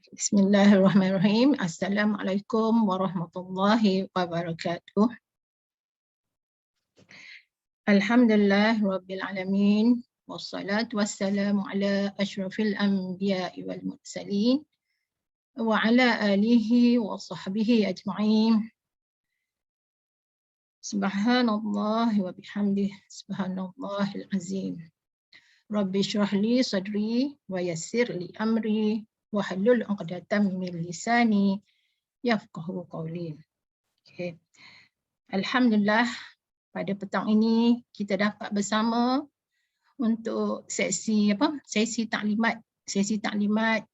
Bismillahirrahmanirrahim. Assalamualaikum warahmatullahi wabarakatuh. Alhamdulillah Rabbil Alamin. Wassalatu wassalamu ala ashrafil anbiya'i wal mursalin. Wa ala alihi wa sahbihi ajma'in. Subhanallah wa bihamdih. Subhanallahil azim. Rabbi shrah li sadri wa yassir li amri. Wahlul 'uqdatam min lisani yafqahu qawli. Okay. Alhamdulillah pada petang ini kita dapat bersama untuk sesi taklimat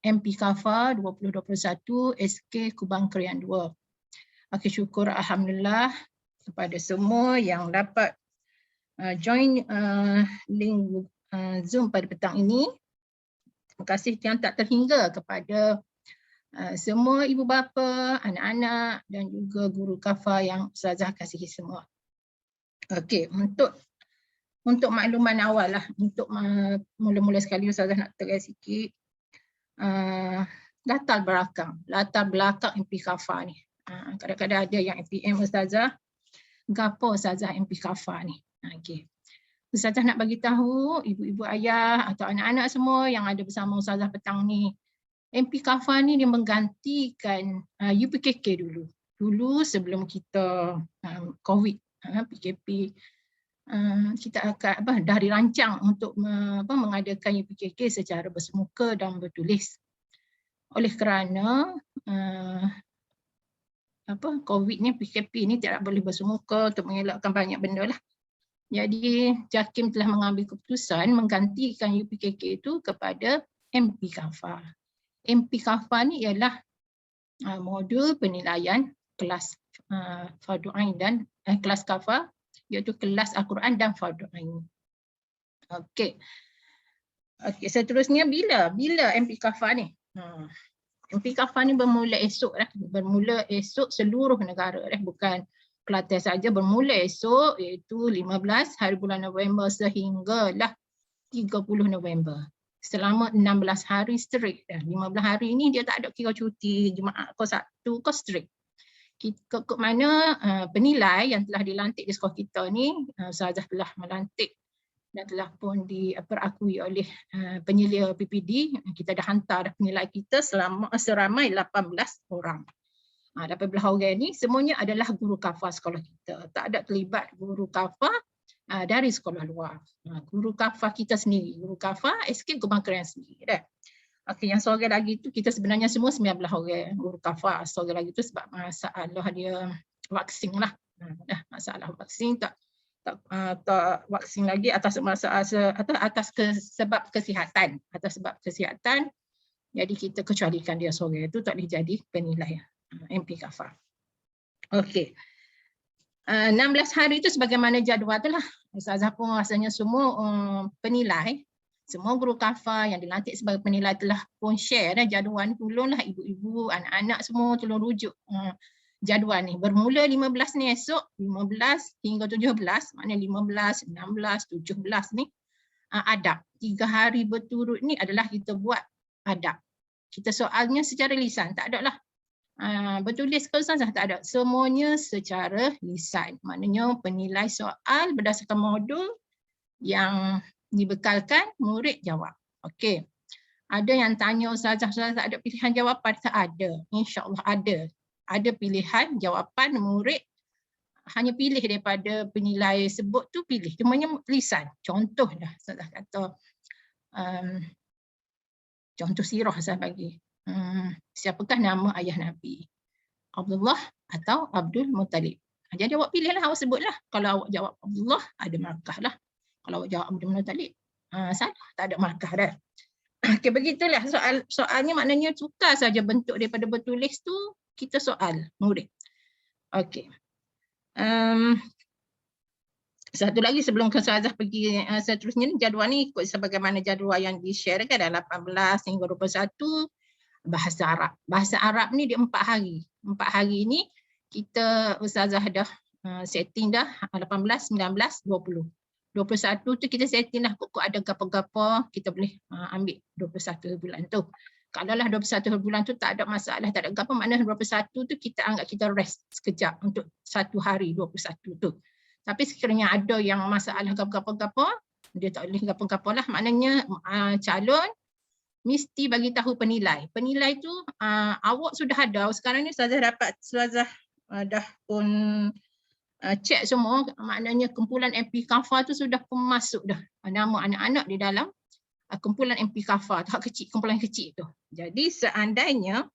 MP Kafa 2021 SK Kubang Krian 2. Okey, syukur alhamdulillah kepada semua yang dapat join link Zoom pada petang ini. Terima kasih yang tak terhingga kepada semua ibu bapa, anak-anak dan juga guru Kafa yang Ustazah kasihi semua. Okey, untuk makluman awal lah, untuk mula-mula sekali Ustazah nak tegas sikit latar belakang MP Kafa ni. Kadang-kadang ada yang MPM Ustazah, gapo Ustazah MP Kafa ni. Okey. Ustazah nak bagi tahu ibu-ibu ayah atau anak-anak semua yang ada bersama Ustazah petang ni. MP Kafa ni dia menggantikan UPKK dulu. Dulu sebelum kita COVID, PKP, kita akan dah dirancang untuk mengadakan UPKK secara bersemuka dan bertulis. Oleh kerana COVID ni, PKP ni tidak boleh bersemuka untuk mengelakkan banyak benda lah. Jadi JAKIM telah mengambil keputusan menggantikan UPKK itu kepada MP Kafa. MP Kafa ni ialah modul penilaian kelas Fardu Ain dan kelas Kafa, iaitu kelas Al-Quran dan Fardu Ain. Okey. Okey, seterusnya bila MP Kafa ni? MP Kafa ni bermula esok seluruh negara bukan Kelantan saja, bermula esok iaitu 15 hari bulan November sehinggalah 30 November. Selama 16 hari straight dah. 15 hari ni dia tak ada kira cuti, Jumaat ke Sabtu ke straight. Kekut mana penilai yang telah dilantik di sekolah kita ni, Ustazah telah melantik dan telah pun diperakui oleh penyelia PPD. Kita dah hantar penilai kita seramai 18 orang. 18 orang ni semuanya adalah guru Kafa sekolah kita. Tak ada terlibat guru Kafa dari sekolah luar. Guru Kafa kita sendiri, guru Kafa SK Kubang Krian sendiri dah. Okey, yang seorang lagi tu kita sebenarnya semua 19 orang guru Kafa. Seorang lagi tu sebab masalah dia vaksin lah. Masalah vaksin tak vaksin lagi atas masalah sebab kesihatan. Jadi kita kecualikan dia seorang itu tak boleh jadi penilai MP Kafa. Okey. 16 hari itu sebagaimana jadual tu lah. Ustazah pun rasanya semua penilai, semua guru Kafa yang dilantik sebagai penilai telah pun share jadual ni. Tolonglah ibu-ibu, anak-anak semua tolong rujuk jadual ni. Bermula 15 ni esok, 15 hingga 17, maknanya 15, 16, 17 ni adab. 3 hari berturut ni adalah kita buat adab. Kita soalnya secara lisan, tak ada lah. Bertulis ke Ustazah tak ada. Semuanya secara lisan. Maknanya penilai soal berdasarkan modul yang dibekalkan, murid jawab. Okey. Ada yang tanya Ustazah tak ada pilihan jawapan? Tak ada. InsyaAllah ada. Ada pilihan jawapan, murid hanya pilih daripada penilai sebut tu pilih. Cumanya lisan. Contoh dah Ustazah kata. Contoh sirah saya bagi. Siapakah nama ayah Nabi? Abdullah atau Abdul Muttalib? Jadi awak pilihlah, awak sebutlah. Kalau awak jawab Abdullah, ada markah lah. Kalau awak jawab Abdul Muttalib, salah, tak ada markah dah. Okay, begitulah soalnya, maknanya tukar saja bentuk daripada bertulis tu, kita soal murid. Okey. Satu lagi sebelum Ustazah pergi seterusnya, jadual ni ikut sebagaimana jadual yang di-share kan, ada 18 hingga 21. Bahasa Arab. Bahasa Arab ni dia 4 hari. 4 hari ni kita Ustazah dah setting dah 18, 19, 20. 21 tu kita setting lah kok ada gapa-gapa kita boleh ambil 21 bulan tu. Kalaulah 21 bulan tu tak ada masalah, tak ada apa, maknanya 21 tu kita anggap kita rest sekejap untuk 1 hari 21 tu. Tapi sekiranya ada yang masalah gapo-gapo, dia tak boleh gapo-gapo lah, maknanya calon mesti bagi tahu penilai. Penilai tu awak sudah ada. Sekarang ni Ustazah dapat, Ustazah dah pun cek semua, maknanya kumpulan MP Kafa tu sudah pun masuk dah nama anak-anak di dalam kumpulan MP Kafa, tahap kecil, kumpulan kecil tu. Jadi seandainya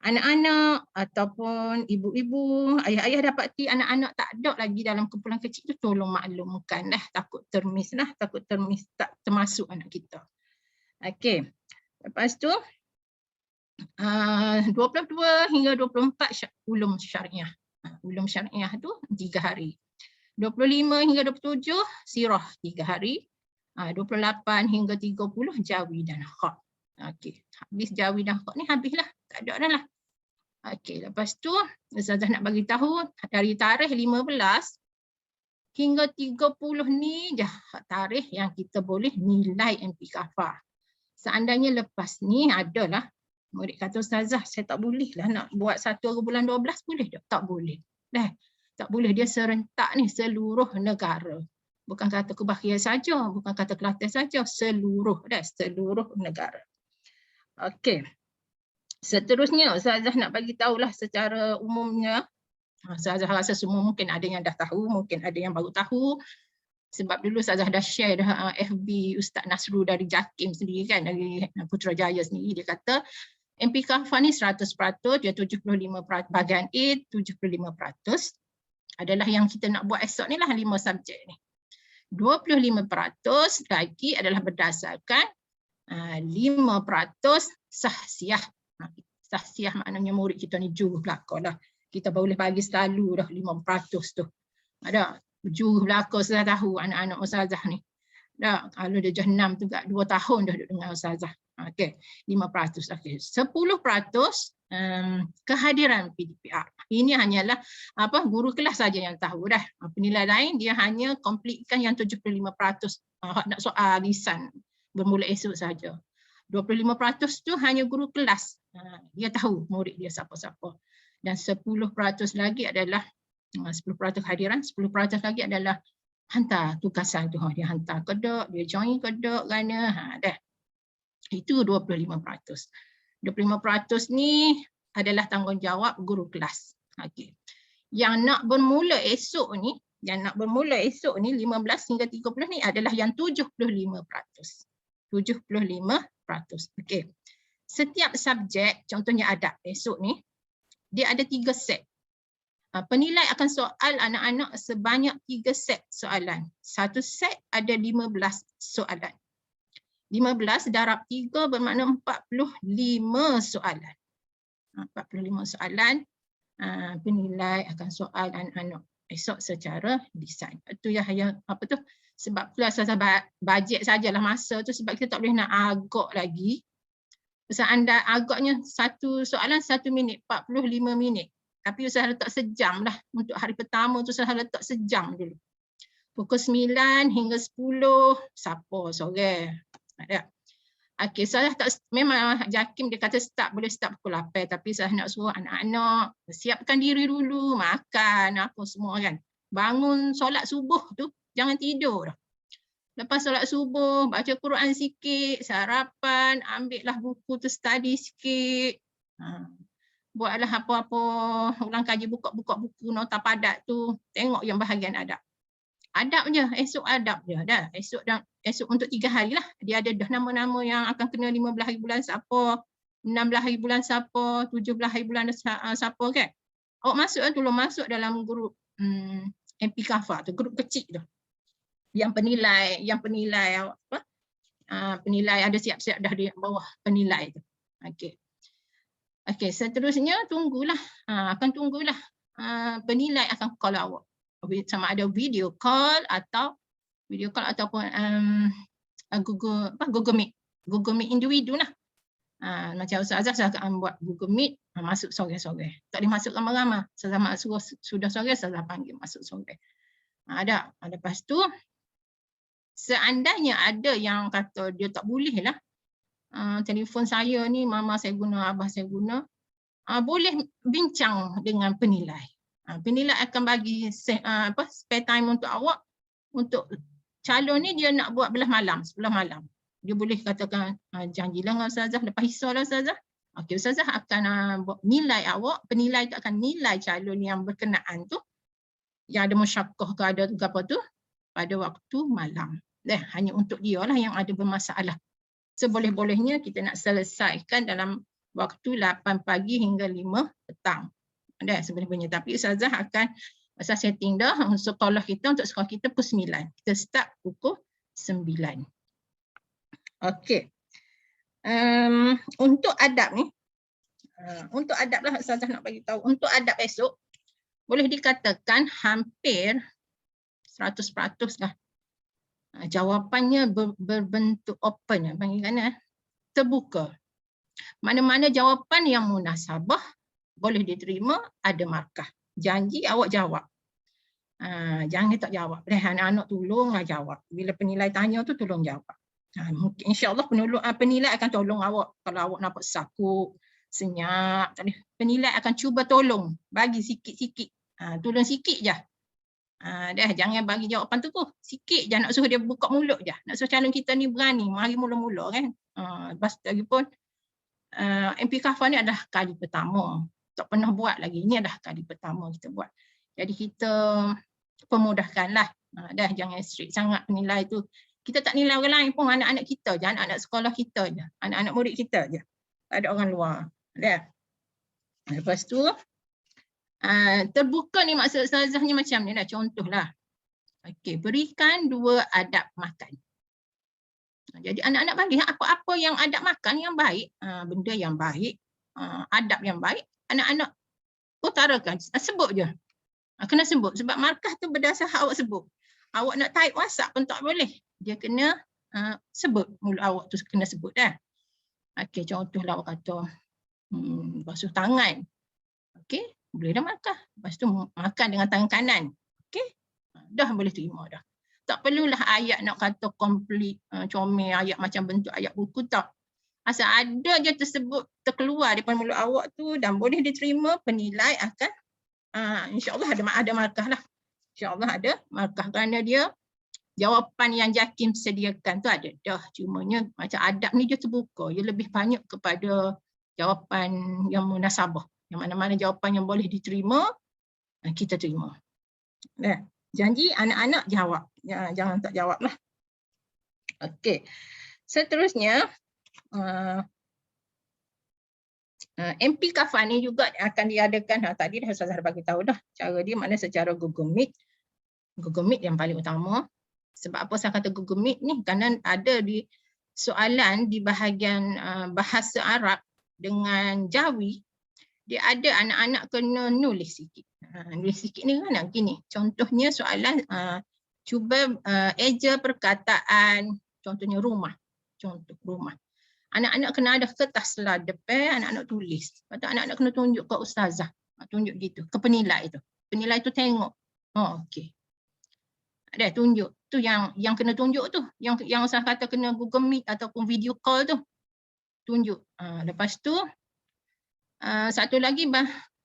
anak-anak ataupun ibu-ibu, ayah-ayah dapati anak-anak tak ada lagi dalam kumpulan kecil tu, tolong maklumkan lah, takut termiss lah, takut termiss, tak termasuk anak kita. Okey. Lepas tu 22 hingga 24 ulum syariah. Ulum syariah tu 3 hari. 25 hingga 27 sirah 3 hari. 28 hingga 30 jawi dan khat. Okey, habis jawi dan khat ni habislah, tak ada dah lah. Okey, lepas tu Ustazah nak bagi tahu dari tarikh 15 hingga 30 ni dah tarikh yang kita boleh nilai MP Kafa. Seandainya lepas ni adalah murid kata Ustazah, saya tak boleh lah nak buat 1 bulan 12, boleh tak? Tak boleh. Tak boleh, dia serentak ni seluruh negara. Bukan kata Kebahagiaan saja, bukan kata Kelantan saja, seluruh negara. Okey. Seterusnya Ustazah nak bagi tahulah secara umumnya. Ustazah rasa semua mungkin ada yang dah tahu, mungkin ada yang baru tahu. Sebab dulu Ustazah dah share dah FB Ustaz Nasru dari JAKIM sendiri kan, dari Putrajaya sendiri, dia kata MP Kafa ni 100%, dia 75% bahagian A, 75% adalah yang kita nak buat esok ni lah 5 subjek ni. 25% lagi adalah berdasarkan 5% sahsiah. Sahsiah maknanya murid kita ni juru belakang lah. Kita boleh bagi selalu dah 5% tu. Ada juru belakang sudah tahu anak-anak Ustazah ni. Dah, kalau dia dah 6 tu, 2 tahun dah duduk dengan Ustazah. Okey, 5%. Okey, 10% kehadiran PDPR. Ini hanyalah guru kelas saja yang tahu dah. Penilai lain dia hanya completekan yang 75%. Nak soal lisan bermula esok saja. 25% tu hanya guru kelas. Dia tahu murid dia siapa-siapa. Dan 10% lagi adalah 10% kehadiran, 10% lagi adalah hantar tugasan tu. Dia hantar ke dok, dia join ke dok kerana dah. Itu 25%. 25% ni adalah tanggungjawab guru kelas. Okey. Yang nak bermula esok ni, 15 hingga 30 ni adalah yang 75%. 75%. Okey. Setiap subjek, contohnya adab esok ni, dia ada 3 set. Penilai akan soal anak-anak sebanyak 3 set soalan. Satu set ada 15 soalan. 15 darab 3 bermakna 45 soalan. 45 soalan penilai akan soal anak-anak esok secara lisan. Itu yang sebab kelas bajet sajalah masa tu, sebab kita tak boleh nak agak lagi. Pasal anda agaknya satu soalan 1 minit, 45 minit. Tapi Ustazah letak sejam lah. Untuk hari pertama tu Ustazah letak sejam dulu. Pukul 9 hingga 10, siapa sore. Ada. Okey, Ustazah tak, memang JAKIM dia kata boleh start pukul 8, tapi Ustazah nak suruh anak-anak siapkan diri dulu, makan apa semua kan. Bangun solat subuh tu, jangan tidur dah. Lepas solat subuh, baca Quran sikit, sarapan, ambillah buku tu study sikit. Buatlah apa-apa, ulang kaji, buka buku nota padat tu, tengok yang bahagian adab. Adab je, esok adab je dah. Esok untuk 3 hari lah. Dia ada dah nama-nama yang akan kena 15 hari bulan siapa, 16 hari bulan siapa, 17 hari bulan siapa kan. Awak masuk kan, tolong masuk dalam grup MP Kafa tu, grup kecil tu. Yang penilai penilai ada siap-siap dah di bawah penilai tu. Okey. Okey, seterusnya tunggulah. Akan tunggulah penilai akan call awak. Sama ada video call ataupun Google Meet. Google Meet individu lah. Macam Ustazah saya akan buat Google Meet, masuk sore-sore. Tak boleh masuk ramai-ramai. Ustazah sudah sore, Ustazah panggil masuk sore. Ada. Lepas tu, seandainya ada yang kata dia tak boleh lah, telefon saya ni, mama saya guna, abah saya guna, boleh bincang dengan penilai. Penilai akan bagi spare time untuk awak. Untuk calon ni dia nak buat belah malam, 10 malam. Dia boleh katakan, janjilah dengan Ustazah, lepas hisar lah Ustazah. Okey, Ustazah akan nilai awak, penilai tu akan nilai calon yang berkenaan tu, yang ada musyakkah ke ada apa tu, pada waktu malam. Hanya untuk dia lah yang ada bermasalah. Seboleh-bolehnya kita nak selesaikan dalam waktu 8 pagi hingga 5 petang. Sebenarnya. Tapi Ustazah akan setting dah untuk sekolah kita, untuk sekolah kita pukul 9. Kita start pukul 9. Okey. Untuk adab ni, untuk adab lah Ustazah nak bagi tahu. Untuk adab esok, boleh dikatakan hampir 100% lah. Jawapannya berbentuk open, panggil terbuka. Mana-mana jawapan yang munasabah boleh diterima, ada markah. Janji awak jawab. Jangan tak jawab. Anak-anak tolonglah jawab. Bila penilai tanya tu tolong jawab. Mungkin insya-Allah penilai akan tolong awak. Kalau awak nampak sakut, senyap, penilai akan cuba tolong, bagi sikit-sikit. Tolong sikit je. Jangan bagi jawapan tu sikit je, nak suruh dia buka mulut je. Nak suruh calon kita ni berani, mari mula-mula kan. Lepas lagi pun MP Kafah ni adalah kali pertama. Tak pernah buat lagi. Ini adalah kali pertama kita buat. Jadi kita pemudahkanlah. Jangan strict sangat penilai tu. Kita tak nilai orang lain pun, anak-anak kita je, anak-anak sekolah kita je, anak-anak murid kita je. Tak ada orang luar. Lepas tu terbuka ni maksud Ustazahnya macam ni lah, contohlah. Okey, berikan 2 adab makan. Jadi anak-anak bagi apa-apa yang adab makan yang baik, benda yang baik, adab yang baik, anak-anak utarakan, sebut je. Kena sebut sebab markah tu berdasar awak sebut. Awak nak type WhatsApp pun tak boleh. Dia kena sebut, mulut awak tu kena sebut dah. Okey, contohlah awak kata basuh tangan. Okey, boleh dah markah. Lepas tu makan dengan tangan kanan. Okey, dah boleh terima dah. Tak perlulah ayat nak kata complete, comel, ayat macam bentuk ayat buku, tak. Asal ada je tersebut, terkeluar daripada mulut awak tu dan boleh diterima, penilai akan insya-Allah ada markah lah. InsyaAllah ada markah kerana dia jawapan yang JAKIM sediakan tu ada dah. Cumanya macam adab ni dia terbuka. Dia lebih banyak kepada jawapan yang munasabah. Yang mana-mana jawapan yang boleh diterima, kita terima. Janji anak-anak jawab. Jangan tak jawab lah. Okey. Seterusnya, MP Kafah ni juga akan diadakan. Tadi dah saya bagi tahu dah. Cara dia mana secara Google Meet. Google Meet yang paling utama. Sebab apa saya kata Google Meet ni? Kerana ada di soalan di bahagian bahasa Arab dengan Jawi, dia ada anak-anak kena nulis sikit. Nulis sikit ni kan gini. Contohnya soalan cuba eja perkataan, contohnya rumah. Contoh rumah. Anak-anak kena ada kertas lah depan, anak-anak tulis. Lepas tu anak-anak kena tunjuk ke ustazah. Tunjuk gitu, ke penilai tu. Penilai tu tengok. Okey. Ada tunjuk. Tu yang kena tunjuk tu. Yang saya kata kena Google Meet ataupun video call tu. Tunjuk. Lepas tu satu lagi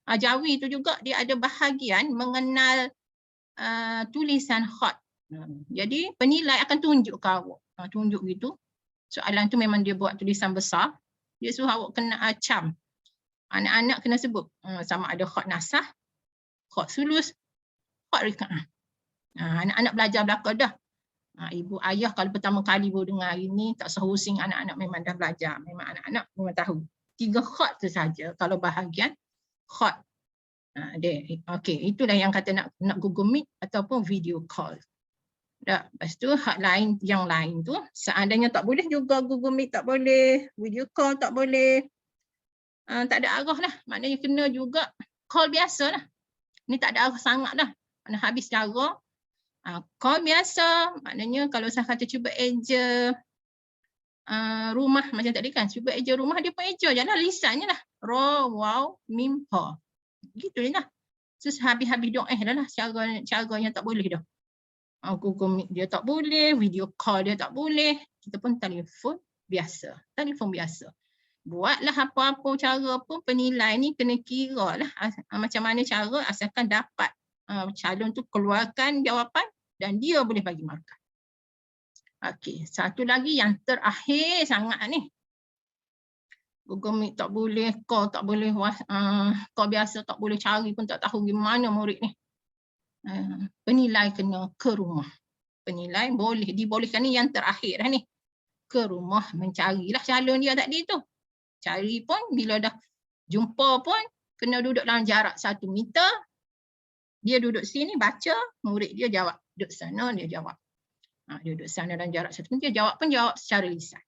Jawi tu juga dia ada bahagian mengenal tulisan khat. Jadi penilai akan tunjuk ke awak. Tunjuk gitu. Soalan tu memang dia buat tulisan besar. Dia suruh awak kena acam. Anak-anak kena sebut sama ada khat nasah, khat sulus, khat rika'ah. Anak-anak belajar belakang dah. Ibu ayah kalau pertama kali baru dengar hari ni tak sehusing, anak-anak memang dah belajar. Memang anak-anak memang tahu. 3 khat tu saja kalau bahagian khat. Okey, itulah yang kata nak Google Meet ataupun video call. Dah, lepas tu hak lain yang lain tu seandainya tak boleh juga Google Meet tak boleh, video call tak boleh. Tak ada arah lah, maknanya kena juga call biasa lah. Ni tak ada arah sangat dah. Mana habis cara call biasa, maknanya kalau saya kata cuba eja rumah macam tadi kan, cuba eja rumah dia pun eja je lah, lisannya lah. Ra, waw, mim, ha. Gitu je lah. Terus habis-habis doa dah lah caranya tak boleh dah. Google Meet dia tak boleh, video call dia tak boleh. Kita pun telefon biasa. Telefon biasa. Buatlah apa-apa cara pun penilai ni kena kira lah macam mana cara asalkan dapat calon tu keluarkan jawapan dan dia boleh bagi markah. Okey, satu lagi yang terakhir sangat ni. Google Meet tak boleh, call tak boleh, call biasa tak boleh, cari pun tak tahu gimana murid ni. Penilai kena ke rumah. Penilai boleh, dibolehkan ni yang terakhir dah ni. Ke rumah mencarilah calon dia tadi tu. Cari pun bila dah jumpa pun kena duduk dalam jarak 1 meter. Dia duduk sini baca, murid dia jawab. Duduk sana dia jawab. Dia duduk sana dalam jarak 1 meter, dia jawab pun jawab secara lisan.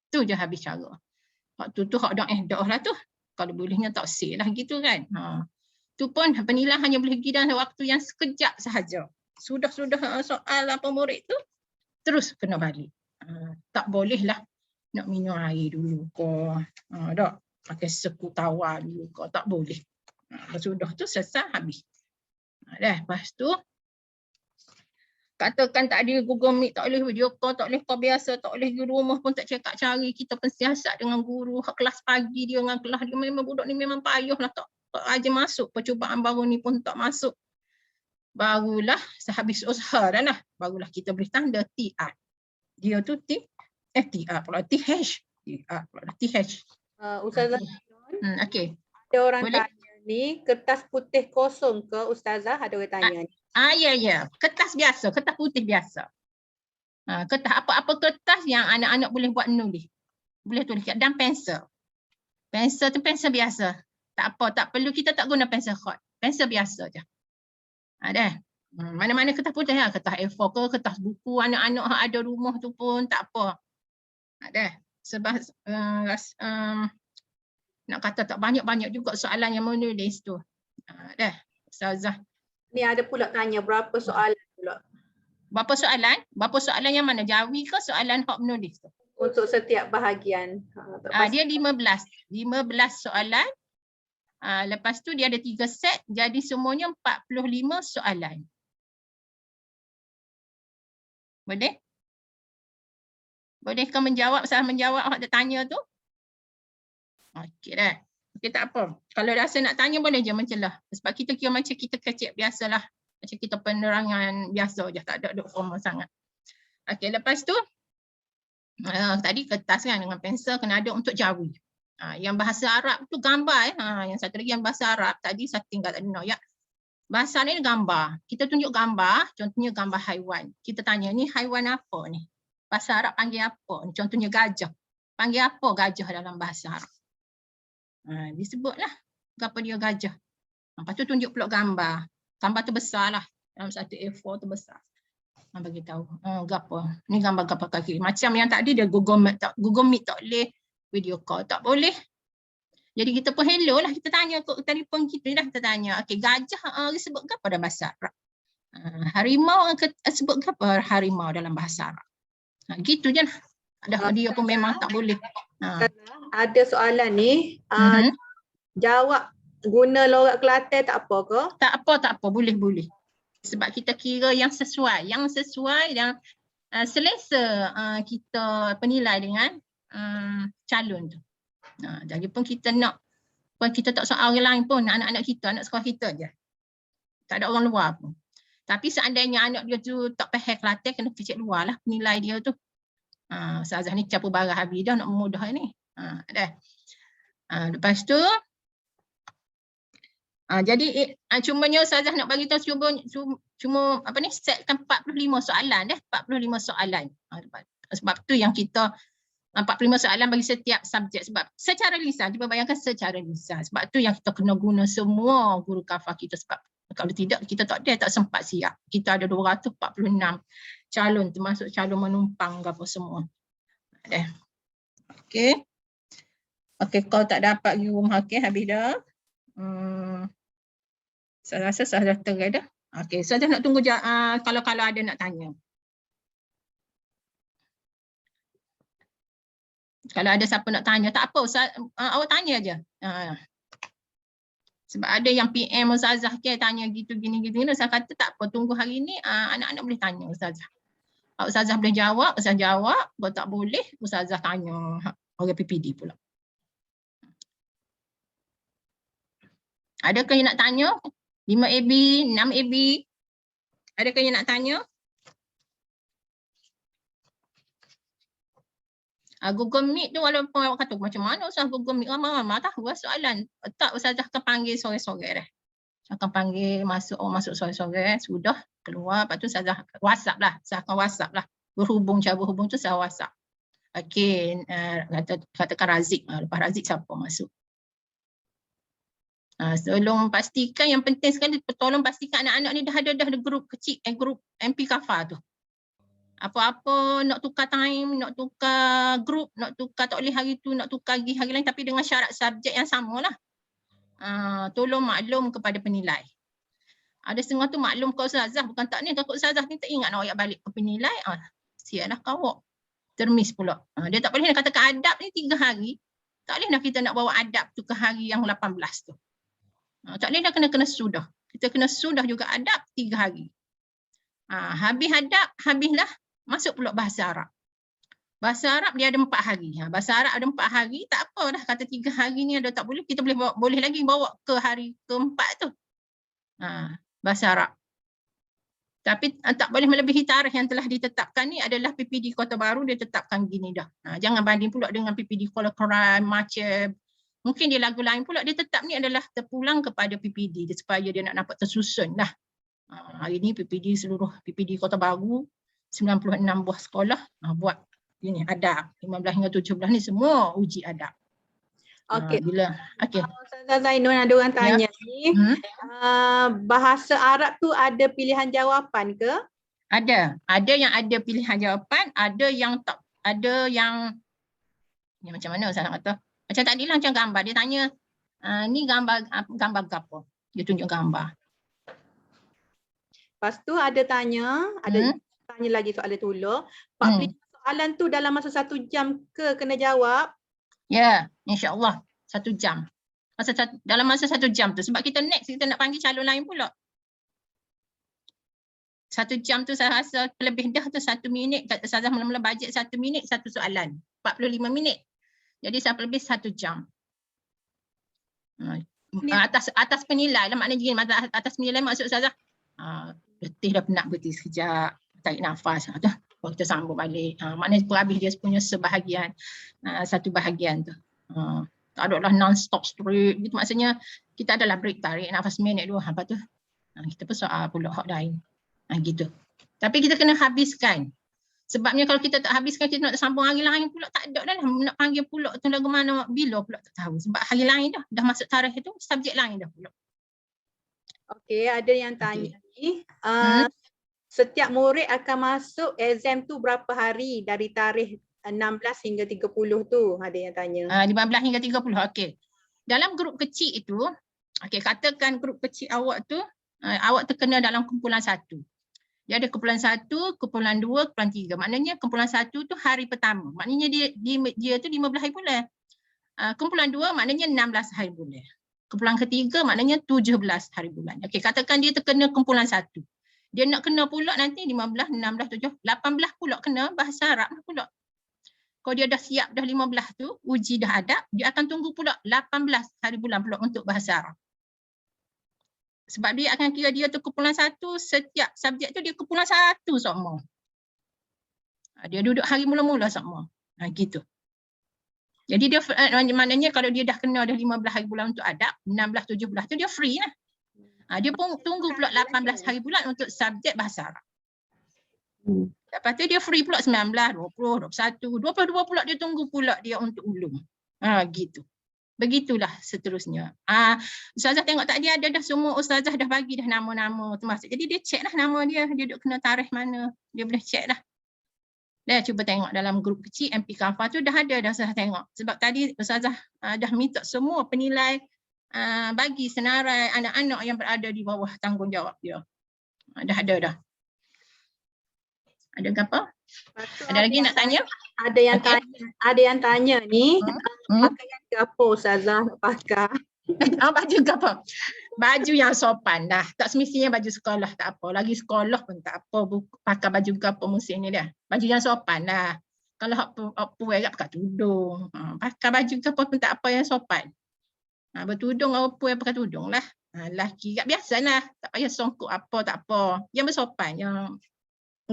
Tu je habis cara. Waktu tu hak dah dah lah tu. Kalau bolehnya tak say lah gitu kan. Tu pun penilai hanya boleh pergi dalam waktu yang sekejap sahaja. Sudah soal apa murid tu, terus kena balik. Tak boleh lah nak minum air dulu ke. Tak pakai sekut tawar dulu ke. Tak boleh. Sudah tu selesai habis. Lepas tu katakan tak ada Google Meet, tak boleh video call, tak boleh call biasa, tak boleh di rumah pun tak cakap cari. Kita pun siasat dengan guru, kelas pagi dia dengan kelas dia, memang budak ni memang payah lah, tak aja masuk. Percubaan baru ni pun tak masuk. Barulah sehabis usaha dah lah, barulah kita beri tanda TR. Dia tu TR pula, TH. TR pula, TH. Ustazah, okey. ada orang boleh tanya ni, kertas putih kosong ke Ustazah? Ada orang tanya ni. Ya. Kertas biasa, kertas putih biasa. Kertas apa-apa kertas yang anak-anak boleh buat nulis. Boleh tulis dan pensel. Pensel tu pensel biasa. Tak apa, tak perlu, kita tak guna pensel hot. Pensel biasa je. Dah. Mana-mana kertas putih lah, kertas A4 ke, kertas buku anak-anak ada rumah tu pun tak apa. Dah. Sebab nak kata tak banyak-banyak juga soalan yang menulis tu. Dah. Ustazah. Ni ada pula tanya berapa soalan pula. Berapa soalan? Berapa soalan yang mana? Jawi ke soalan hak menulis tu? Untuk setiap bahagian. Dia 15 soalan. Lepas tu dia ada 3 set, jadi semuanya 45 soalan. Boleh? Bolehkah menjawab, salah menjawab hak dia tanya tu? Okey dah. Okey, tak apa. Kalau rasa nak tanya boleh je mencelah. Sebab kita kira macam kita kecil biasalah. Macam kita penerangan biasa je, tak ada formal sangat. Okey, lepas tu tadi kertas kan dengan pensel kena ada untuk jawi. Yang bahasa Arab tu gambar. Yang satu lagi yang bahasa Arab tadi saya tinggal tadi no ya. Bahasa ni gambar. Kita tunjuk gambar, contohnya gambar haiwan. Kita tanya ni haiwan apa ni? Bahasa Arab panggil apa? Contohnya gajah. Panggil apa gajah dalam bahasa Arab? Disebutlah apa dia gajah. Lepas tu tunjuk pula gambar. Gambar tu besar lah. Dalam satu A4 tu besar. Bagi tahu. Gapo. Ni gambar gapo kaki. Macam yang tadi dia Google Meet tak boleh. Video call tak boleh. Jadi kita pun hello lah. Kita tanya ke telefon kita dah. Kita tanya. Okey, gajah disebut gapo dalam bahasa Arab? Harimau sebut gapo harimau dalam bahasa Arab? Gitu je lah. Dia pun memang tak boleh. Ada soalan ni. Jawab guna logat Kelantan tak apa ke? Tak apa. Boleh. Sebab kita kira yang sesuai dan selesa kita penilai dengan calon tu. Jadi pun kita tak soal orang lain pun, anak-anak kita, anak sekolah kita je. Tak ada orang luar pun. Tapi seandainya anak dia tu tak faham Kelantan, kena kecil luar lah penilai dia tu. Ustazah ni campur barang habis dah nak mudah ni. Dah. Lepas tu jadi cumanya Ustazah nak bagi tahu cuma apa ni setkan 45 soalan 45 soalan. Sebab tu yang kita 45 soalan bagi setiap subjek, sebab secara lisan, cuba bayangkan secara lisan. Sebab tu yang kita kena guna semua guru kafah kita, sebab kalau tidak kita tak sempat siap. Kita ada 246 calon termasuk calon menumpang apa semua. Okey. Kalau tak dapat pergi rumah habis dah. Saya rasa saya dah terai dah. Okey, saya nak tunggu kalau ada nak tanya. Kalau ada siapa nak tanya, tak apa, awak tanya aja. Sebab ada yang PM Ustazah tanya gitu gini. Saya kata tak apa, tunggu hari ni anak-anak boleh tanya Ustazah. Ustazah boleh jawab, Ustazah jawab. Kalau tak boleh, Ustazah tanya orang PPD pula. Adakah yang nak tanya? 5 AB, 6 AB. Adakah yang nak tanya? Google Meet tu walaupun awak kata macam mana Ustazah Google Meet, ramai-ramai tahu soalan. Tak, Ustazah akan panggil sore-sore dah. Saya akan panggil masuk sore-sore, sudah keluar, lepas tu Ustazah WhatsApp lah. Saya akan WhatsApp lah. Cara berhubung tu saya WhatsApp. Okey, katakan Razik. Lepas Razik siapa masuk? Tolong pastikan, yang penting sekali, tolong pastikan anak-anak ni dah ada grup kecil, grup MP Kafa tu. Apa-apa nak tukar time, nak tukar grup, nak tukar tak boleh hari tu, nak tukar lagi hari lain, tapi dengan syarat subjek yang sama lah. Tolong maklum kepada penilai. Ada setengah tu maklum kau Ustazah, bukan tak ni, takut Ustazah ni tak ingat nak ayat balik ke penilai. Siaplah kau. Termis pula. Dia tak boleh nak katakan adab ni 3 hari. Tak boleh nak kita nak bawa adab tu ke hari yang 18 tu. Tak boleh dah kena sudah. Kita kena sudah juga adab 3 hari. Habis adab, habislah masuk pula bahasa Arab. Bahasa Arab dia ada 4 hari. Bahasa Arab ada 4 hari, tak apa dah kata 3 hari ni ada tak boleh, kita boleh lagi bawa ke hari keempat tu. Bahasa Arab. Tapi tak boleh melebihi tarikh yang telah ditetapkan ni adalah PPD Kota Baru dia tetapkan gini dah. Jangan banding pula dengan PPD Kuala Keran, macam mungkin dia lagu lain pula, dia tetap ni adalah terpulang kepada PPD supaya dia nak dapat tersusun lah. Hari ni PPD seluruh PPD Kota Baru 96 buah sekolah buat ini adab 15 hingga 17 ni semua uji adab. Okey. Okey. Ustazah Zainun, ada orang tanya ni. Bahasa Arab tu ada pilihan jawapan ke? Ada yang ada pilihan jawapan, ada yang tak, ada yang macam mana Ustaz nak kata? Macam tadi lah, macam gambar dia tanya, ni gambar apa? Dia tunjuk gambar. Lepas tu ada tanya lagi soalan tolong. 45 soalan tu dalam masa 1 jam ke kena jawab? Ya, insya-Allah 1 jam. Dalam masa 1 jam tu, sebab kita next kita nak panggil calon lain pula. 1 jam tu saya rasa lebih dah tu 1 minit. Kata Ustazah mula-mula bajet 1 minit 1 soalan. 45 minit. Jadi sampai lebih 1 jam. Atas penilai lah, maknanya gini, atas penilai maksud Ustazah. Letih dah penat berhenti sekejap, tarik nafas. Kita sambung balik. Maknanya habis dia punya sebahagian, satu bahagian tu. Tak ada lah non-stop straight. Gitu maksudnya kita adalah break, tarik nafas minit 2. Lepas tu kita pun soal pula hak lain. Gitu. Tapi kita kena habiskan. Sebabnya kalau kita tak habiskan, kita nak sambung hari lain pula tak ada dah. Nak panggil pula tu lagu mana, bila pula tak tahu. Sebab hari lain dah masuk tarikh tu, subjek lain dah pula. Okey, ada yang tanya ni. Setiap murid akan masuk exam tu berapa hari dari tarikh 16 hingga 30 tu? Ada yang tanya. 15 hingga 30, okey. Dalam grup kecil itu, okey, katakan grup kecil awak tu, awak terkena dalam kumpulan 1. Dia ada kumpulan 1, kumpulan 2, kumpulan 3. Maknanya kumpulan 1 tu hari pertama. Maknanya dia tu 15 hari bulan. Kumpulan 2 maknanya 16 hari bulan. Kumpulan ketiga maknanya 17 hari bulan. Okey, katakan dia terkena kumpulan 1. Dia nak kena pula nanti 15, 16, 17, 18 pula kena bahasa Arab pula. Kalau dia dah siap dah 15 tu, uji dah adab, dia akan tunggu pula 18 hari bulan pula untuk bahasa Arab. Sebab dia akan kira dia tu kumpulan 1, setiap subjek tu dia kumpulan 1 semua. Dia duduk hari mula-mula semua. Gitu. Jadi dia maknanya kalau dia dah kena dah 15 hari bulan untuk adab, 16, 17 tu dia free lah. Dia pun tunggu pula 18 hari bulan untuk subjek bahasa Arab. Lepas tu dia free pula 19, 20, 21, 22 pula dia tunggu pula dia untuk ulum. Gitu. Begitulah seterusnya. Ustazah tengok tadi ada dah semua ustazah dah bagi dah nama-nama termasuk. Jadi dia check lah nama dia duduk kena tarikh mana. Dia boleh check lah. Dia cuba tengok dalam grup kecil MP Kafa tu dah ada dah ustazah tengok. Sebab tadi ustazah dah minta semua penilai bagi senarai anak-anak yang berada di bawah tanggungjawab dia. Dah ada dah. Ada apa? Ada lagi nak tanya? Ada yang tanya ni, pakaian ke apa ustazah nak pakai? Baju ke apa? Baju yang sopan dah. Tak semestinya baju sekolah, tak apa. Lagi sekolah pun tak apa. Pakai baju ke apa musim ni dah. Baju yang sopan dah. Kalau apa agak pakai tudung. Pakai baju ke apa pun tak apa yang sopan. Bertudung apa yang pakai tudung lah. Lelaki kat biasa lah. Tak payah songkok apa, tak apa. Yang bersopan. Yang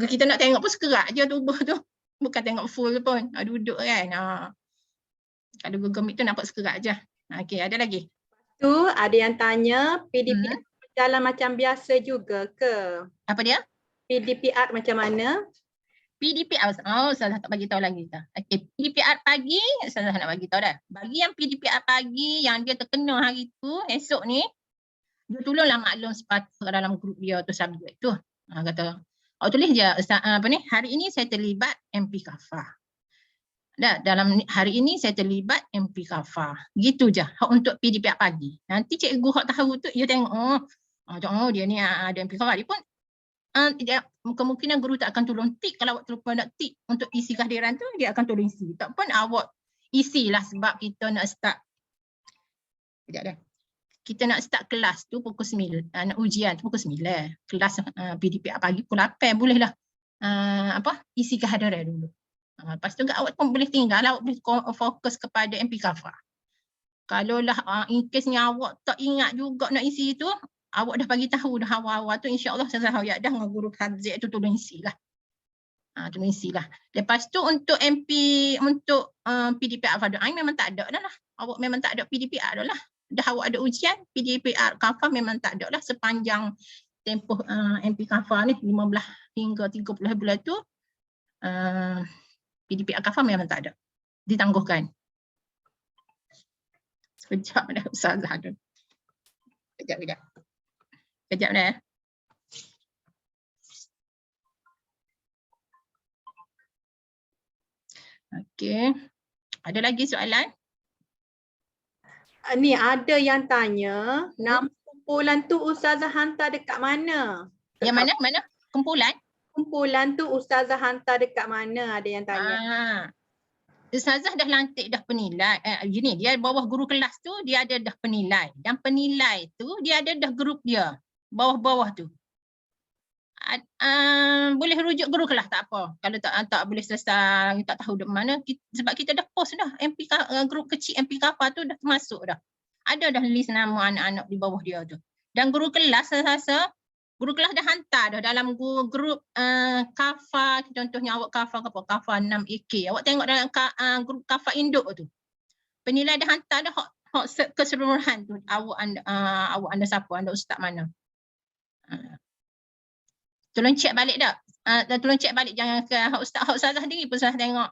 kita nak tengok pun sekerak je tubuh tu. Bukan tengok full pun. Duduk kan. Kalau Google Meet tu nampak sekerak je. Okey, ada lagi? Tu ada yang tanya PDPR berjalan macam biasa juga ke? Apa dia? PDPR macam mana? PDPR, Ustazah tak bagi tahu lagi dah. Okey, PDPR pagi, Ustazah nak bagi tahu dah. Bagi yang PDPR pagi yang dia terkena hari tu, esok ni, dia tolonglah maklum sepatutnya dalam grup dia tu subjek tu. Kata, tulis je, hari ini saya terlibat MP Kafah. Dalam hari ini saya terlibat MP Kafah. Gitu je, untuk PDPR pagi. Nanti cikgu hak tahu tu, dia tengok, dia ni ada MP Kafah. Dia pun, kemungkinan guru tak akan tolong tik. Kalau awak terlupa nak tik untuk isi kehadiran tu, dia akan tolong isi. Tak pun awak isilah sebab kita nak start. Sekejap dah. Kita nak start kelas tu pukul 9. Nak ujian tu pukul 9. Kelas PDPR pagi pukul 8 bolehlah isi kehadiran dulu. Lepas tu awak pun boleh tinggal, awak boleh fokus kepada MP Kafah. Kalau lah in case ni awak tak ingat juga nak isi tu, awak dah bagi tahu dah awal-awal tu, insya-Allah saya tahu ya dah dengan guru Khazik tu tolong isilah. Tolong isilah. Lepas tu untuk MP untuk PDPR Fardhu Ain memang tak ada dah lah. Awak memang tak ada PDPR dah lah. Dah awak ada ujian PDPR Kafah memang tak ada lah sepanjang tempoh MP Kafah ni 15 hingga 30 bulan tu. PDPR Kafah memang tak ada. Ditangguhkan. Sekejap dah Ustazah tu. Kejap dah. Okey. Ada lagi soalan? Ni ada yang tanya, nama kumpulan tu Ustazah hantar dekat mana? Yang mana? Kumpulan? Kumpulan tu Ustazah hantar dekat mana? Ada yang tanya. Ustazah dah lantik dah penilai. Gini, dia bawah guru kelas tu dia ada dah penilai. Dan penilai tu dia ada dah grup dia. Bawah-bawah tu. Boleh rujuk guru kelas tak apa. Kalau tak boleh selesai, tak tahu di mana. Sebab kita dah post dah. Grup kecil MP Kafah tu dah masuk dah. Ada dah list nama anak-anak di bawah dia tu. Dan guru kelas saya rasa, guru kelas dah hantar dah dalam grup Kafah. Contohnya awak Kafah 6 AK. Awak tengok dalam grup Kafah Induk tu. Penilai dah hantar dah hak keseluruhan tu. Awak anda siapa, anda ustaz mana. Tolong cek balik dah. Tolong cek balik, jangan ke ustazah sendiri pun saya tengok.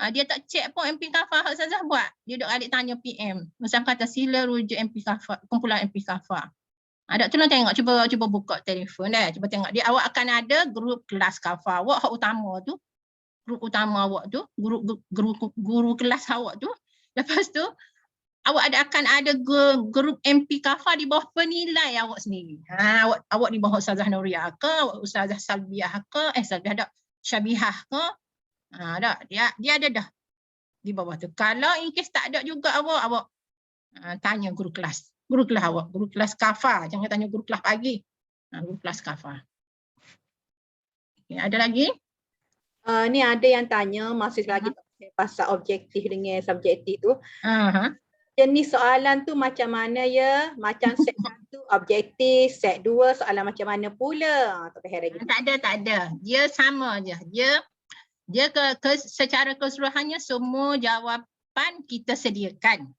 Dia tak cek pun MP Kafah hak ustazah buat. Dia duk alik tanya PM. Ustaz kata sila rujuk MP Kafah, kumpulan MP Kafah. Tolong tengok, cuba buka telefon dah. Cuba tengok dia, awak akan ada grup kelas Kafah awak hak utama tu. Grup utama awak tu, guru kelas awak tu. Lepas tu awak akan ada grup MP Kafah di bawah penilai awak sendiri. Awak di bawah Ustazah Nuriyah ke, awak Ustazah Salbiah ke, Salbiah tak, Syabihah ke. Dia ada dah di bawah tu. Kalau in case tak ada juga awak tanya guru kelas. Guru kelas awak, guru kelas Kafah. Jangan tanya guru kelas pagi. Guru kelas Kafah. Okay, ada lagi? Ni ada yang tanya, masih lagi pasal objektif dengan subjektif tu. Jenis soalan tu macam mana ya? Macam set 1 objektif, set 2 soalan macam mana pula? Tak ada. Dia sama je. Dia secara keseluruhannya semua jawapan kita sediakan.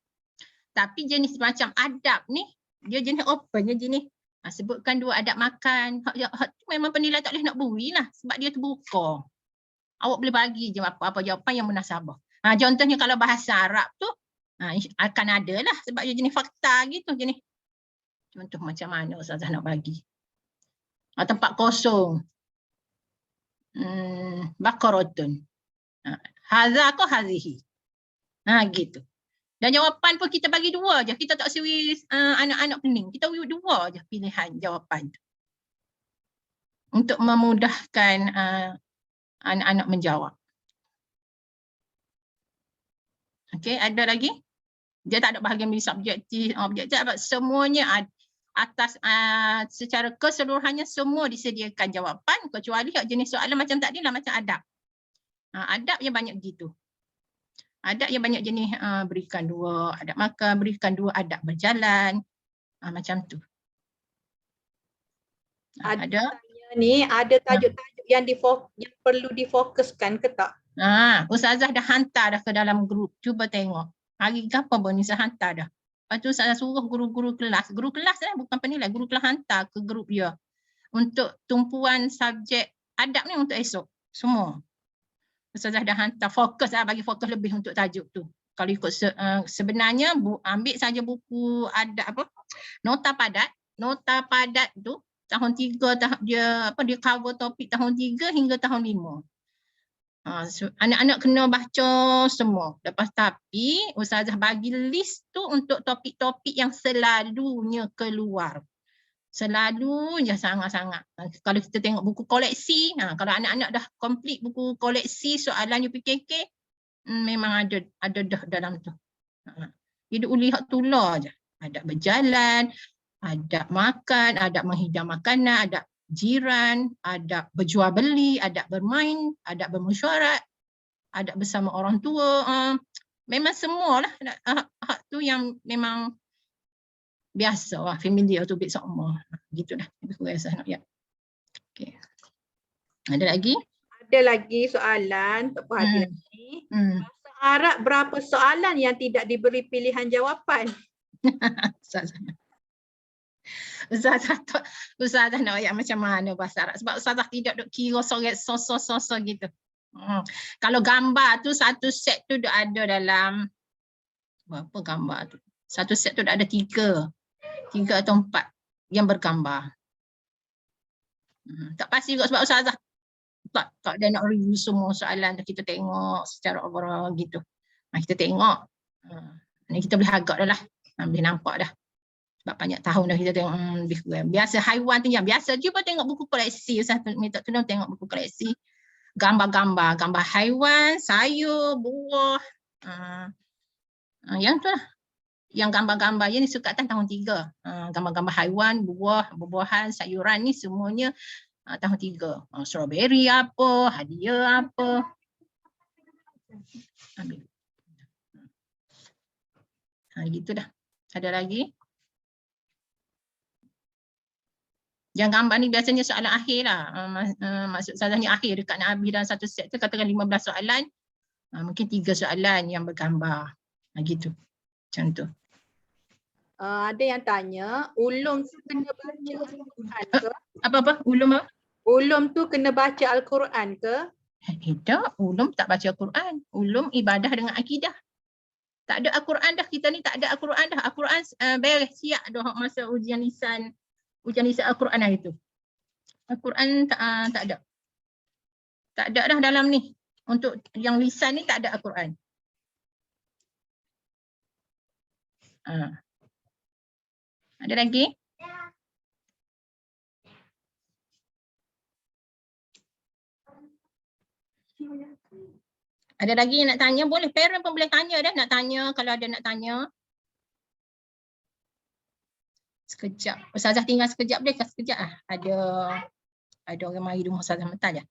Tapi jenis macam adab ni, dia jenis open je jenis. Sebutkan 2 adab makan. Memang penilai tak boleh nak buri lah. Sebab dia terbuka. Awak boleh bagi je apa jawapan yang munasabah. Contohnya kalau bahasa Arab tu, akan ada lah sebab dia jenis fakta gitu jenis. Contoh macam mana Ustazah nak bagi? Tempat kosong. Baqaratun. Hadza atau hazihi. Gitu. Dan jawapan pun kita bagi 2 je. Kita tak suri anak-anak pening. Kita bagi 2 je pilihan jawapan tu. Untuk memudahkan anak-anak menjawab. Okey, ada lagi? Dia tak ada bahagian subjektif, objektif, semuanya atas secara keseluruhannya semua disediakan jawapan kecuali jenis soalan macam tadi lah, macam adab. Adab yang banyak gitu. Adab yang banyak jenis berikan 2 adab makan, berikan 2 adab berjalan. Macam tu. Ada tajuk-tajuk yang perlu difokuskan ke tak? Ustazah dah hantar dah ke dalam grup. Cuba tengok. Hari ke apa ni saya hantar dah. Lepas tu saya suruh guru-guru kelas. Guru kelas bukan penilai. Guru kelas hantar ke grup dia. Untuk tumpuan subjek adab ni untuk esok. Semua. Ustazah dah hantar fokus lah. Bagi fokus lebih untuk tajuk tu. Kalau ikut sebenarnya ambil saja buku adab Nota padat. Nota padat tu tahun 3 dia cover topik tahun 3 hingga tahun 5. Anak-anak kena baca semua. Lepas tapi ustazah bagi list tu untuk topik-topik yang selalunya keluar. Selalunya sangat-sangat. Kalau kita tengok buku koleksi, kalau anak-anak dah complete buku koleksi soalan UPKK, memang ada dah dalam tu. Hidup lihat tular je. Ada berjalan, ada makan, ada menghidang makanan, ada jiran, ada berjual beli, ada bermain, ada bermesyuarat, ada bersama orang tua. Memang semualah hak tu yang memang biasa lah, familiar tu bit semua. Gitulah. Aku rasa nak ya. Okey. Ada lagi? Ada lagi soalan Tok Puan ni. Bahasa Arab berapa soalan yang tidak diberi pilihan jawapan? Ustazah nak ayat macam mana bahasa Arab sebab ustazah tidak duk kira soret so gitu. Kalau gambar tu satu set tu ada dalam berapa gambar tu? Satu set tu ada 3 atau 4 yang bergambar. Tak pasti juga sebab ustazah tak ada nak review semua soalan tu, kita tengok secara overall gitu. Kita tengok. Ni kita boleh agak dah lah. Boleh nampak dah. Sebab banyak tahun dah kita tengok lebih kurang. Biasa haiwan tu yang biasa. Cuba tengok buku koleksi. Saya minta tolong tengok buku koleksi. Gambar-gambar. Gambar haiwan, sayur, buah. Yang tu lah. Yang gambar-gambar ni sukatan tahun 3. Gambar-gambar haiwan, buah, buah-buahan, sayuran ni semuanya tahun 3. Strawberry apa, hadiah apa. Ambil. Gitu dah. Ada lagi? Yang gambar ni biasanya soalan akhir lah. Maksud salahnya akhir dekat nak habis dalam satu set tu katakan 15 soalan. Mungkin 3 soalan yang bergambar. Gitu. Macam tu. Ada yang tanya, ulum tu kena baca Al-Quran ke? Apa-apa? Ulum apa? Ulum tu kena baca Al-Quran ke? Tidak, ulum tak baca Al-Quran. Ulum ibadah dengan akidah. Tak ada Al-Quran dah. Kita ni tak ada Al-Quran dah. Al-Quran beres siap dah masa ujian lisan Al-Quran hari tu. Al-Quran tak ada. Tak ada dah dalam ni. Untuk yang lisan ni tak ada Al-Quran. Ada lagi? Ada lagi yang nak tanya? Boleh, parent pun boleh tanya dah. Nak tanya kalau ada nak tanya. Sekejap. Ustazah tinggal sekejap boleh ke? Sekejap lah. Ada orang mari rumah Ustazah mental je.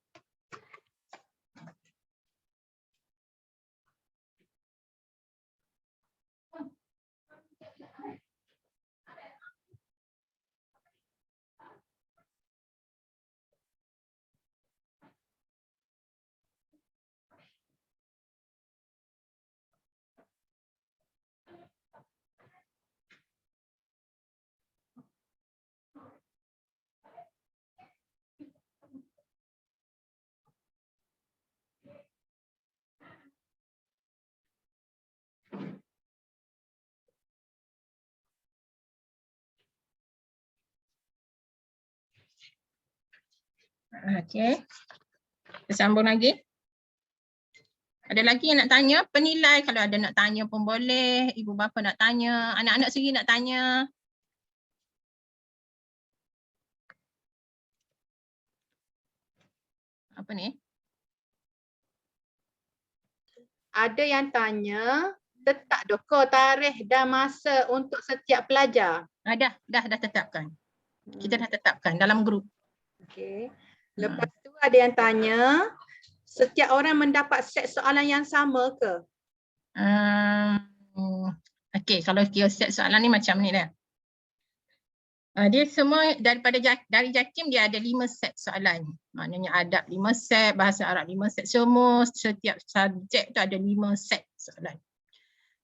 Okey. Kita sambung lagi. Ada lagi yang nak tanya? Penilai kalau ada nak tanya pun boleh. Ibu bapa nak tanya. Anak-anak sendiri nak tanya. Apa ni? Ada yang tanya, Letak doko tarikh dan masa untuk setiap pelajar. Dah tetapkan. Kita dah tetapkan dalam grup. Okey. Lepas tu ada yang tanya, setiap orang mendapat set soalan yang sama ke? Okey, kalau kira set soalan ni macam ni dah. Dia semua dari JAKIM dia ada 5 set soalan. Maknanya adab 5 set, bahasa Arab 5 set. Semua setiap subjek tu ada 5 set soalan.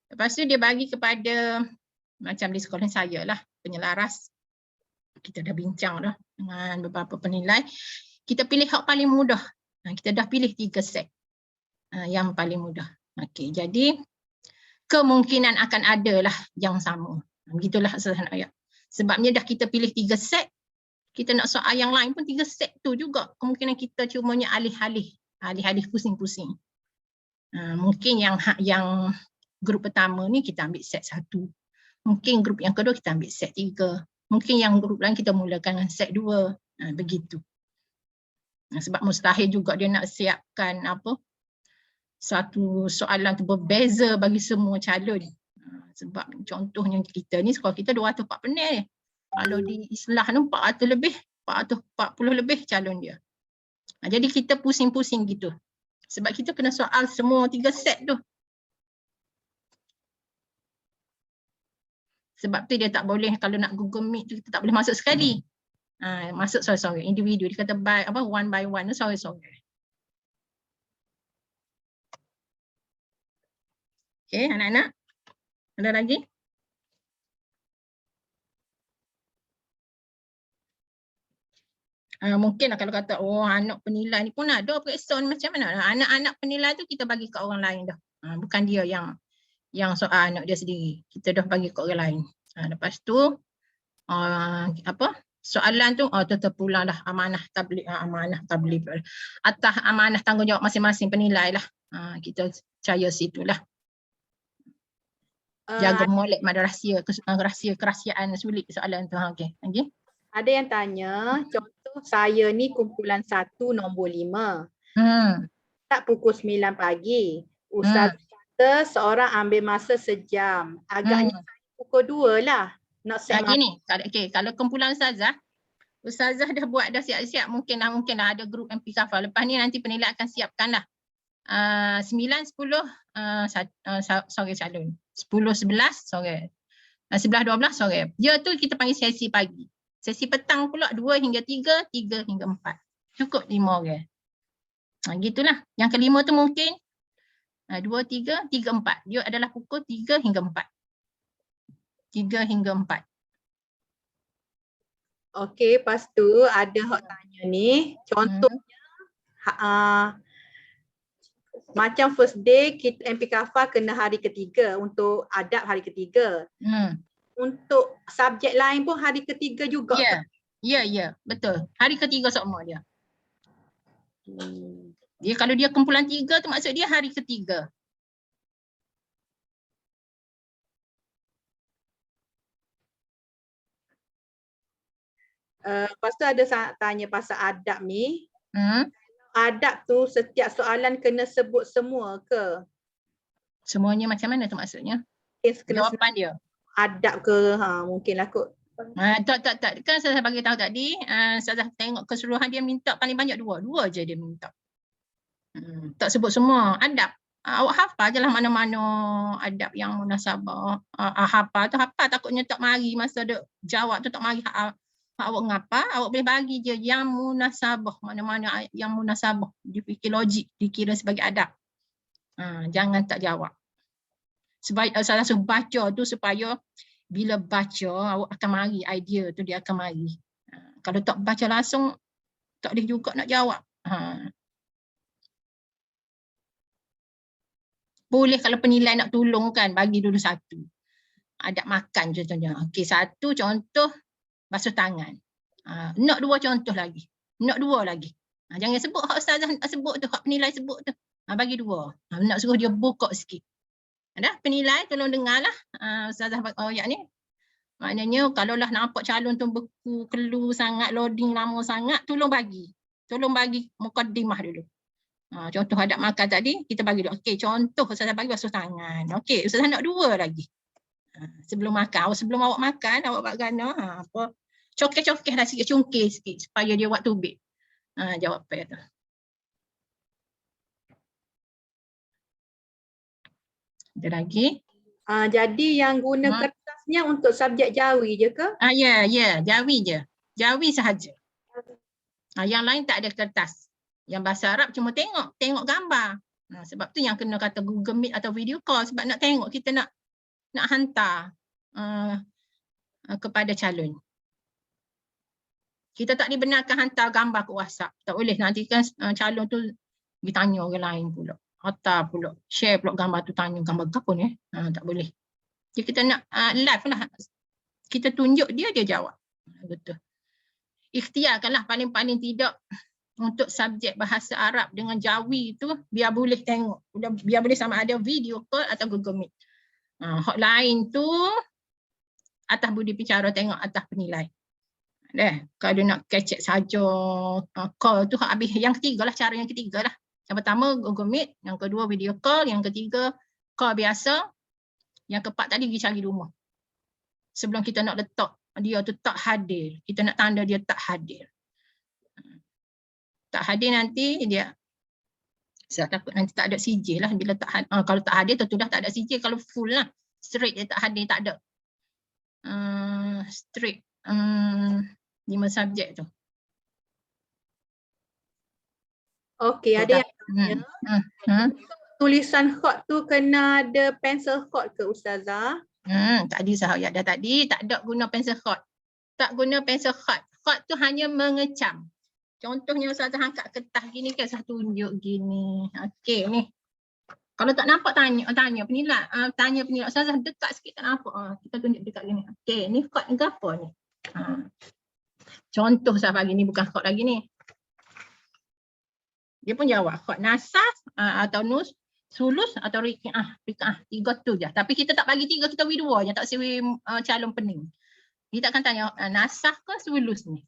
Lepas tu dia bagi kepada macam di sekolah saya lah, penyelaras. Kita dah bincang dah dengan beberapa penilai. Kita pilih hak paling mudah. Kita dah pilih 3 set yang paling mudah. Okey, jadi kemungkinan akan ada lah yang sama. Begitulah asal ayat. Sebabnya dah kita pilih 3 set, kita nak soal yang lain pun 3 set tu juga. Kemungkinan kita cumanya alih-alih pusing-pusing. Mungkin yang grup pertama ni kita ambil set 1. Mungkin grup yang kedua kita ambil set 3. Mungkin yang grup lain kita mulakan dengan set 2. Begitu. Sebab mustahil juga dia nak siapkan satu soalan tu berbeza bagi semua calon. Sebab contohnya kita ni, sekolah kita 240 panel. Kalau di Islah tu 400 lebih, 440 lebih calon dia. Jadi kita pusing-pusing gitu. Sebab kita kena soal semua 3 set tu. Sebab tu dia tak boleh, kalau nak Google Meet tu kita tak boleh masuk sekali. Masuk sorry, individu. Dia kata one by one, sorry. Okay, anak-anak. Ada lagi? Mungkin kalau kata, anak penilai ni pun ada periksa ni macam mana. Anak-anak penilai tu kita bagi ke orang lain dah. Bukan dia yang soal anak dia sendiri. Kita dah bagi ke orang lain. Lepas tu, soalan tu terpulang dah amanah tabligh. Atas amanah tanggungjawab masing-masing penilai lah. Kita percaya situlah. Jaga molek rahsia kerahsiaan sulit soalan tu. Okey. Lagi? Ada yang tanya, contoh saya ni kumpulan 1 nombor 5. Tak pukul 9 pagi. Ustaz kata seorang ambil masa sejam. Agaknya saya pukul 2 lah. Nak set gini, kalau kumpulan Ustazah dah buat dah siap-siap, mungkin lah ada grup MP Kafah. Lepas ni nanti penilai akan siapkan lah. 9, 10 sore calon. 10, 11 sore. 11, 12 sore. Dia tu kita panggil sesi pagi. Sesi petang pula 2 hingga 3, 3 hingga 4. Cukup 5 orang. Gitulah. Yang kelima tu mungkin 2, 3, 3, 4. Dia adalah pukul 3 hingga 4. 3 hingga 4. Okey, lepas tu ada hak tanya ni. Contohnya, macam first day kita MP Kafah kena hari ketiga untuk adab hari ketiga. Untuk subjek lain pun hari ketiga juga. Ya, betul. Hari ketiga semua dia. Dia kalau dia kumpulan 3 tu maksud dia hari ketiga. Lepas tu ada tanya pasal adab ni. Adab tu setiap soalan kena sebut semua ke? Semuanya macam mana tu maksudnya? Jawapan dia. Adab ke? Mungkinlah kot. Tak. Kan saya bagi tahu tadi, saya tengok keseluruhan dia minta paling banyak 2. 2 je dia minta. Tak sebut semua. Adab. Awak hafal je lah mana-mana adab yang munasabah. Hafal tu hafal, takutnya tak mari masa dia jawab tu tak mari awak ngapa, awak boleh bagi je yang munasabah. Mana-mana yang munasabah. Dipikir logik, dikira sebagai adab. Jangan tak jawab. Salah satu baca tu supaya bila baca, awak akan mari idea tu, dia akan mari. Kalau tak baca langsung, tak boleh juga nak jawab. Boleh kalau penilai nak tolong kan, bagi dulu 1. Adab makan contohnya. Okey, 1 contoh basuh tangan. Nak 2 contoh lagi. Nak 2 lagi. Jangan sebut hak ustazah sebut tu, hak penilai sebut tu. Bagi 2. Nak suruh dia buka sikit. Dah penilai tolong dengarlah ustazah ayat ni. Maknanya kalaulah nampak calon tu beku, kelu sangat, loading lama sangat, tolong bagi mukadimah dulu. Contoh hadap makan tadi, kita bagi dia. Okey, contoh Ustazah bagi basuh tangan. Okey, Ustazah nak 2 lagi. Sebelum makan, sebelum awak makan, awak buat gana, apa? Cokeh-cokeh dah sikit, cungkir sikit supaya dia buat tubik. Jawapan tu. Ada lagi? Jadi yang guna kertasnya untuk subjek Jawi je ke? Ya, Jawi je. Jawi sahaja. Yang lain tak ada kertas. Yang bahasa Arab cuma tengok gambar. Sebab tu yang kena kata Google Meet atau video call, sebab nak tengok, kita nak hantar kepada calon. Kita tak dibenarkan hantar gambar ke WhatsApp. Tak boleh, nanti kan calon tu ditanya orang lain pula. Hantar pula, share pula gambar tu, tanya gambar apa ni? Tak boleh. Jadi kita nak live lah. Kita tunjuk dia jawab. Betul. Ikhtiarkanlah paling-paling tidak untuk subjek bahasa Arab dengan Jawi tu biar boleh tengok. Biar boleh sama ada video call atau Google Meet. Hotline tu atas budi bicara, tengok atas penilai. Kalau nak kecek saja call tu habis. Yang ketiga lah, cara yang ketiga lah. Yang pertama Google Meet, yang kedua video call, yang ketiga call biasa, yang keempat tadi pergi cari rumah. Sebelum kita nak letak dia tu tak hadir, kita nak tanda dia tak hadir. Tak hadir nanti dia, saya takut nanti tak ada CJ lah bila tak hadir. Kalau tak hadir tentu dah tak ada CJ. Kalau full lah, straight dia tak hadir, tak ada. Straight 5 subjek tu. Okey, ada yang tanya. Tulisan hot tu kena ada pencil hot ke Ustazah? Tadi saya dah tadi tak ada guna pencil hot. Tak guna pencil hot. Hot tu hanya mengecam. Contohnya Ustazah angkat kertas gini kan, saya tunjuk gini. Okey ni. Kalau tak nampak tanya penilai. Tanya penilai. Ustazah dekat sikit tak nampak. Kita tunjuk dekat gini. Okey, ni hot ke apa ni? Contoh saya bagi ni, bukan hot lagi ni. Dia pun jawab hot nasas atau nus, sulus atau rikaah. 3 tu je. Tapi kita tak bagi 3, kita bagi 2 je. Tak sewi calon pening. Kita akan tanya nasah ke sulus ni.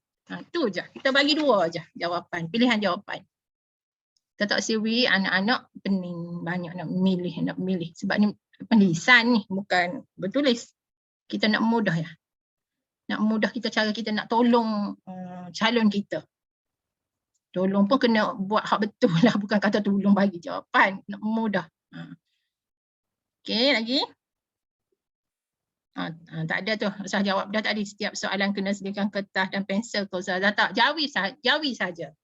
Tu je. Kita bagi 2 je jawapan, pilihan jawapan. Kita tak sewi anak-anak pening banyak nak milih. Sebab ni penulisan ni, bukan bertulis. Kita nak mudah ya. Nak mudah kita, cara kita nak tolong calon kita. Tolong pun kena buat hak betul lah. Bukan kata tolong bagi jawapan. Nak mudah. Okey, lagi? Tak ada tu. Saya jawab dah tadi. Setiap soalan kena sediakan kertas dan pensel. Kalau saya tak, Jawi saja.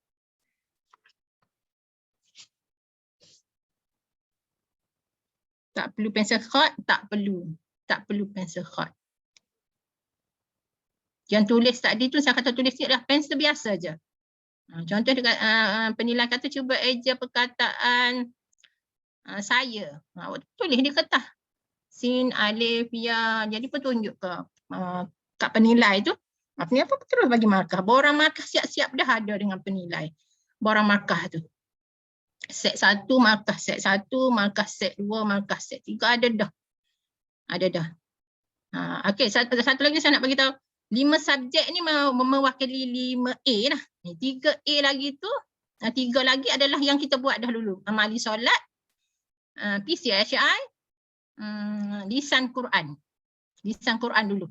Tak perlu pensel hot, tak perlu pensel hot. Yang tulis tadi tu, saya kata tulis ni adalah pensel biasa je. Contoh dekat penilai kata cuba eja perkataan saya. Tulis di kertas. Sin, alif, ya. Jadi pun tunjuk ke kat penilai tu. Penilai pun terus bagi markah. Borang markah siap-siap dah ada dengan penilai. Borang markah tu. Set 1 markah set 1, markah set 2, markah set 3 ada dah. Ada dah. Okey, satu lagi saya nak bagi tahu. 5 subjek ni mewakili 5A lah. 3A lagi tu, 3 lagi adalah yang kita buat dah dulu. Amali solat, PCSI, lisan Quran. Lisan Quran dulu.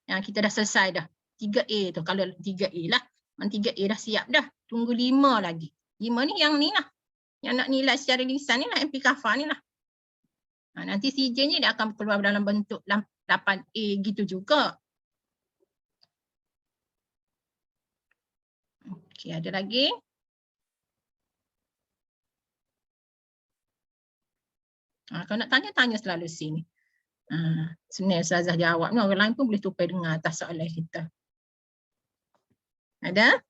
Yang kita dah selesai dah. 3A tu. Kalau 3A lah. 3A dah siap dah. Tunggu 5 lagi. 5 ni lah. Yang nak nilai secara lisan ni lah. MP Kafar ni lah. Nanti CJ ni dia akan keluar dalam bentuk 8A gitu juga. Okey, ada lagi? Kalau nak tanya selalu sini. Sebenarnya Ustazah jawab ni, orang lain pun boleh tupai dengar atas soalan kita. Ada?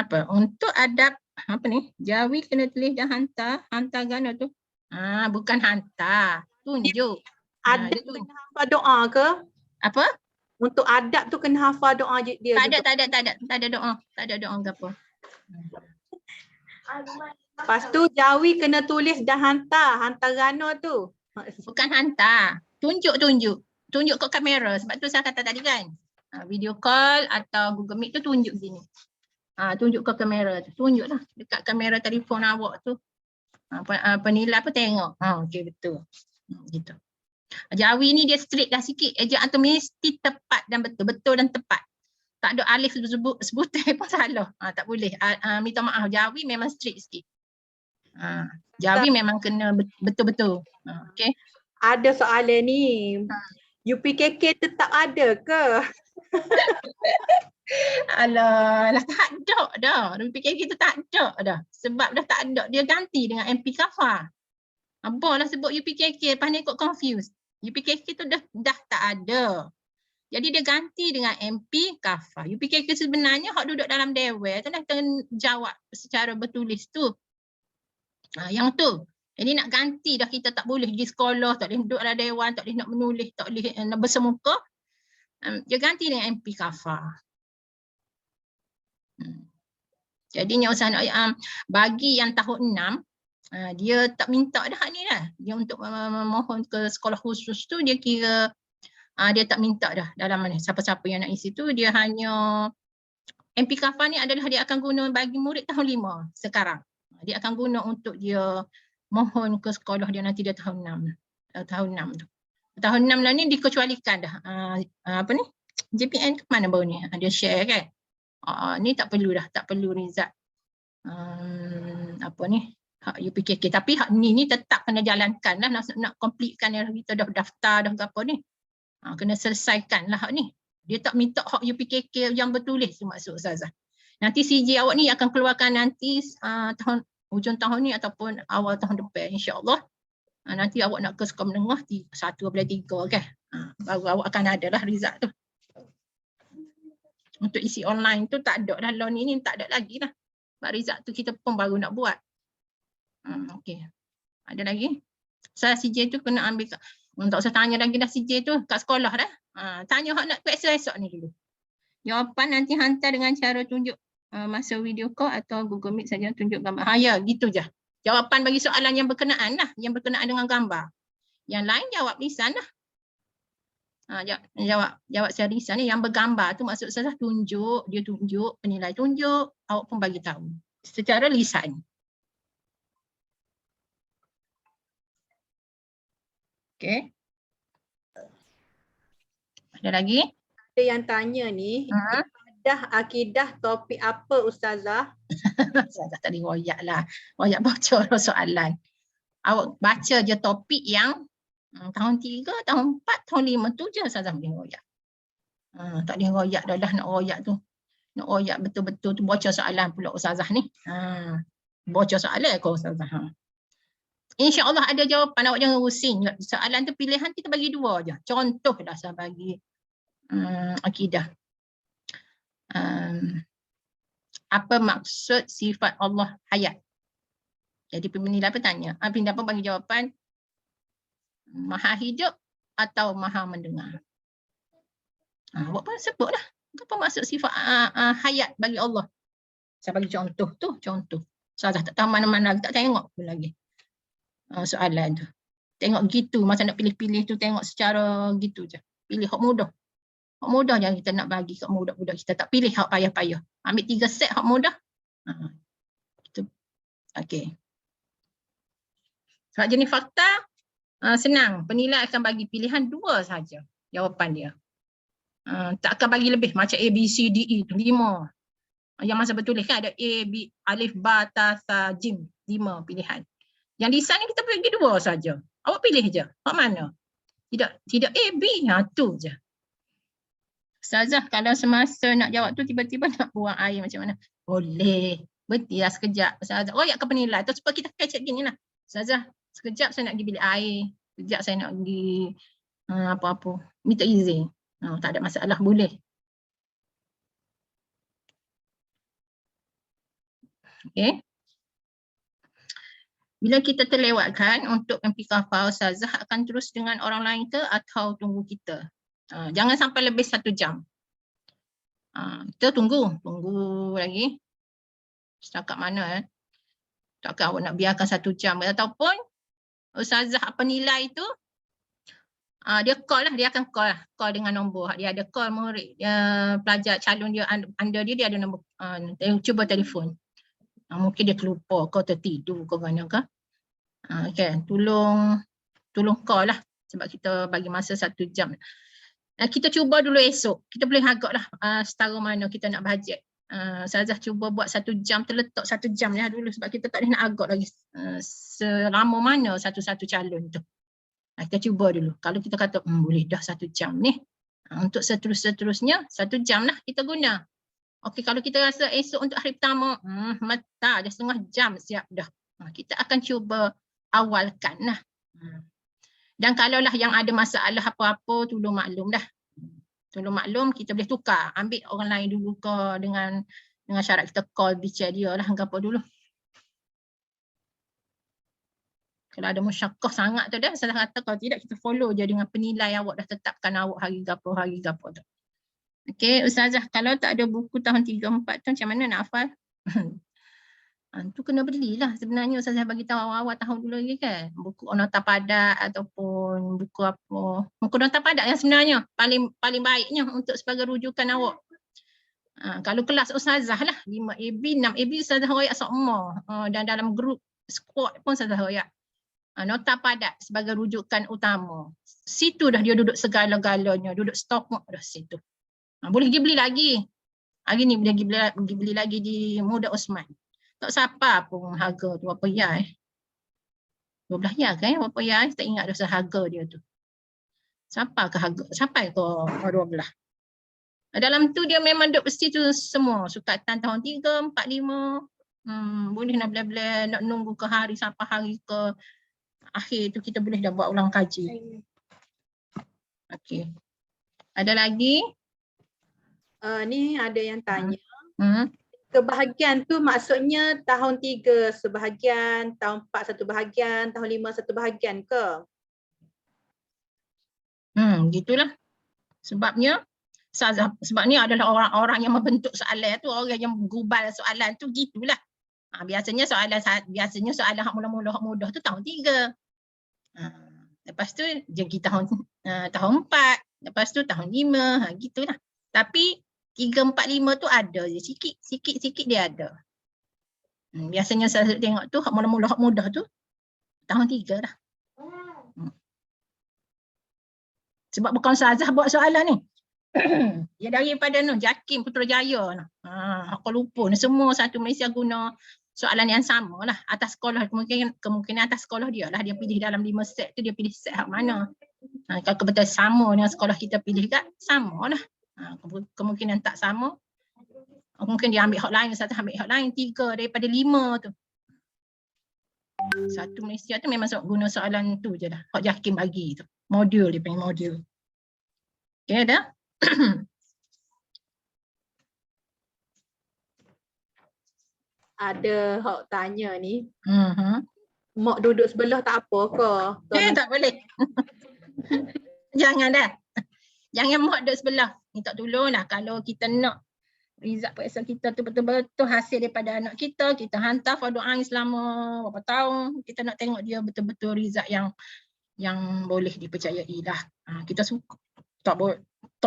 Apa? Untuk adab apa ni? Jawi kena tulis dan hantar gana tu. Bukan hantar, tunjuk. Adab kena hafal doa ke? Apa? Untuk adab tu kena hafal doa dia. Tak ada doa. Tak ada doa ke apa. Lepas tu Jawi kena tulis dan hantar gana tu. Bukan hantar. Tunjuk ke kamera. Sebab tu saya kata tadi kan. Video call atau Google Meet tu tunjuk gini. Tunjuk ke kamera tu. Tunjuklah dekat kamera telefon awak tu. Penilai apa tengok. Okey betul. Gitu. Jawi ni dia strict dah sikit. Ejaan tu mesti tepat dan betul. Betul dan tepat. Tak ada alif sebutan pun salah. Tak boleh. Minta maaf. Jawi memang strict sikit. Jawi memang kena betul-betul. Okey. Ada soalan ni. UPKK tetap ada ke? Alah, tak ada dah. UPKK tu tak ada dah. Sebab dah tak ada. Dia ganti dengan MP Kafar. Apalah sebut UPKK, lepas ni kok confused. UPKK tu dah tak ada. Jadi dia ganti dengan MP Kafar. UPKK sebenarnya hak duduk dalam dewan tu dah jawab secara bertulis tu. Yang tu. Jadi nak ganti dah, kita tak boleh pergi sekolah, tak boleh duduk dalam dewan, tak boleh nak menulis, tak boleh nak bersemuka. Dia ganti dengan MP Kafar. Jadinya usaha bagi yang tahun 6, dia tak minta dah ni dah. Dia untuk memohon ke sekolah khusus tu, dia kira dia tak minta dah dalam mana. Siapa-siapa yang nak isi tu, dia hanya MP Kafar ni adalah dia akan guna bagi murid tahun 5 sekarang. Dia akan guna untuk dia mohon ke sekolah dia nanti dia tahun 6. Tahun 6 tu. Tahun 6 lah ni dikecualikan dah. Apa ni? JPN ke mana baru ni? Dia share kan? Ni tak perlu dah, tak perlu result apa ni, hak UPKK. Tapi hak ni tetap kena jalankan lah, nak completekan yang kita dah daftar dah ke apa ni. Kena selesaikan lah hak ni. Dia tak minta hak UPKK yang bertulis tu maksud Ustazah. Nanti CJ awak ni akan keluarkan nanti hujung tahun ni ataupun awal tahun depan insya-Allah. Nanti awak nak ke sekolah menengah 1/3 kan. Baru awak akan ada lah result tu. Untuk isi online tu tak ada dah, law ni tak ada lagi lah. Sebab result tu kita pun baru nak buat. Okey. Ada lagi? Saya CJ tu kena ambil, tak usah tanya lagi dah CJ tu kat sekolah dah. Tanya hak nak periksa esok ni dulu. Jawapan nanti hantar dengan cara tunjuk masa video call atau Google Meet saja, tunjuk gambar. Ya, gitu je. Jawapan bagi soalan yang berkenaan lah, yang berkenaan dengan gambar. Yang lain jawab lisan lah. Jawab secara lisan ni, yang bergambar tu maksud saya tunjuk, dia tunjuk, penilai tunjuk, awak pun bagi tahu secara lisan. Okey. Ada lagi? Ada yang tanya ni, akidah topik apa Ustazah? Ustazah tadi royak lah. Royak bocor soalan. Awak baca je topik yang tahun 3, tahun 4, tahun 5 tu je Ustazah boleh royak. Tak boleh royak dah lah, nak royak tu. Nak royak betul-betul tu bocor soalan pula Ustazah ni. Bocor soalan kau Ustazah. InsyaAllah ada jawapan, awak jangan rusing. Soalan tu pilihan kita bagi 2 je. Contoh dah saya bagi akidah. Apa maksud sifat Allah hayat? Jadi penilai bertanya. Penilai pun bagi jawapan maha hidup atau maha mendengar. Awak pun sebut lah. Apa maksud sifat hayat bagi Allah? Saya bagi contoh tu. Contoh. Saya tak tahu mana-mana. Tak tengok pun lagi soalan tu. Tengok gitu. Masa nak pilih-pilih tu tengok secara gitu je. Pilih hak mudah. Hak mudah yang kita nak bagi kat budak-budak kita. Tak pilih hak payah-payah. Ambil 3 set hak mudah. Okey. Sebab jenis fakta senang. Penilai akan bagi pilihan 2 saja jawapan dia. Tak akan bagi lebih macam A, B, C, D, E tu 5. Yang masa bertulis kan ada A, B, alif, ba, ta, sa, jim. 5 pilihan. Yang lisan ni kita bagi 2 saja. Awak pilih je. Hak mana? Tidak A, B. Tu je. Ustazah, kalau semasa nak jawab tu tiba-tiba nak buang air macam mana? Boleh. Berhentilah sekejap. Ustazah, royak ke penilai tu supaya kita catch gini lah. Ustazah, sekejap saya nak pergi bilik air. Sekejap saya nak pergi apa-apa. Minta izin. Tak ada masalah, boleh. Okay. Bila kita terlewatkan untuk MP Kafar, Ustazah akan terus dengan orang lain ke atau tunggu kita? Jangan sampai lebih 1 jam. Kita tunggu lagi. Setakat mana? Takkan awak nak biarkan 1 jam ataupun Ustazah penilai tu Dia call lah, dia akan call dengan nombor. Dia ada call murid, pelajar calon dia under dia ada nombor, cuba telefon. Mungkin dia terlupa kau tertidur kau mana ke. Okay, tolong call lah sebab kita bagi masa 1 jam. Kita cuba dulu esok. Kita boleh agak lah setara mana kita nak bajet. Ustazah cuba buat 1 jam, terletak 1 jam lah dulu sebab kita tak boleh nak agak lagi selama mana satu-satu calon tu. Kita cuba dulu. Kalau kita kata boleh dah 1 jam ni. Untuk seterusnya 1 jam lah kita guna. Okey, kalau kita rasa esok untuk hari pertama, mata dah 1/2 jam siap dah. Kita akan cuba awalkan lah. Dan kalaulah yang ada masalah apa-apa, tolong maklum dah. Tolong maklum, kita boleh tukar. Ambil orang lain dulu ke dengan syarat kita call bicara dia lah. Apa dulu. Kalau ada musyakkah sangat tu dah, saya kata kalau tidak kita follow je dengan penilai awak dah tetapkan awak hari gapo tu. Okey, Ustazah, kalau tak ada buku tahun 3-4 tu macam mana nak hafal? Tu kena belilah sebenarnya Ustazah bagi tahu awal-awal tahun dulu lagi kan. Buku nota padat ataupun buku apa. Buku nota padat yang sebenarnya paling baiknya untuk sebagai rujukan awak. Kalau kelas Ustazah lah 5AB, 6AB Ustazah royak semua. Dan dalam grup squad pun Ustazah royak. Nota padat sebagai rujukan utama. Situ dah dia duduk segala-galanya, duduk stok dah situ. Boleh pergi beli lagi. Hari ni boleh pergi beli lagi di Muda Osman. Tak siapa pun harga tu berapa ya 12 ya kan? Berapa ya? Tak ingat dah harga dia tu. Siapa ke harga? Sampai ke 12. Dalam tu dia memang duduk mesti tu semua. Sukatan tahun 3, 4, 5. Boleh nak bela-bela, nak nunggu ke hari sampai hari ke akhir tu kita boleh dah buat ulang kaji. Okey. Ada lagi? Ni ada yang tanya. Kebahagiaan tu maksudnya tahun 3 sebahagian, tahun 4 satu bahagian, tahun 5 satu bahagian ke? Gitulah. Sebabnya ni adalah orang-orang yang membentuk soalan tu, orang yang gubal soalan tu gitulah. Biasanya soalan hak mula-mula hak mudah tu tahun 3. Lepas tu jadi tahun 4, lepas tu tahun 5, gitulah. Tapi 3, 4, 5 tu ada je sikit dia ada. Biasanya saya tengok tu hak mula-mula hak mudah tu tahun 3 dah. Sebab bukan Ustazah buat soalan ni. Dia daripada Jakim Putrajaya. Aku lupa semua satu Malaysia guna soalan yang sama lah. Atas sekolah, kemungkinan atas sekolah dia lah. Dia pilih dalam 5 set tu, dia pilih set hak mana. Kalau kebetulan sama dengan sekolah kita pilih kat, sama lah. Kemungkinan tak sama. Mungkin dia ambil hak lain, satu ambil hak lain, 3 daripada 5 tu. Satu Malaysia tu memang guna soalan tu je lah. Hak Jakim bagi tu. Modul, dia panggil modul. Okay, dah? Ada hak tanya ni. Mak duduk sebelah tak apa ke? Tak boleh. Jangan dah. Jangan mak duduk sebelah. Minta tolonglah kalau kita nak result periksa kita tu betul-betul hasil daripada anak kita, kita hantar fardu ain selama berapa tahun, kita nak tengok dia betul-betul result yang boleh dipercayai lah. Kita suka. Tak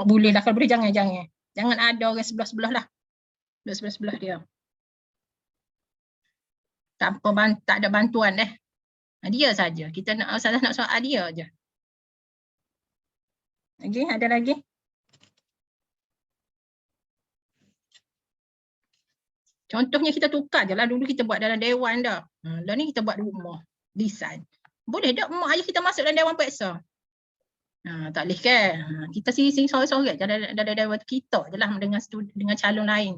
boleh lah. Kalau boleh jangan ada orang sebelah-sebelah lah. Duduk sebelah-sebelah dia. Tak ada bantuan deh. Dia saja. Kita nak soal dia aja. Lagi ada lagi? Contohnya kita tukar je lah. Dulu kita buat dalam dewan dah. Dah ni kita buat di rumah. Design. Boleh tak mak ayah kita masuk dalam dewan periksa? Tak boleh kan? Kita sini sorang-sorang je dalam dewan kita je lah dengan calon lain.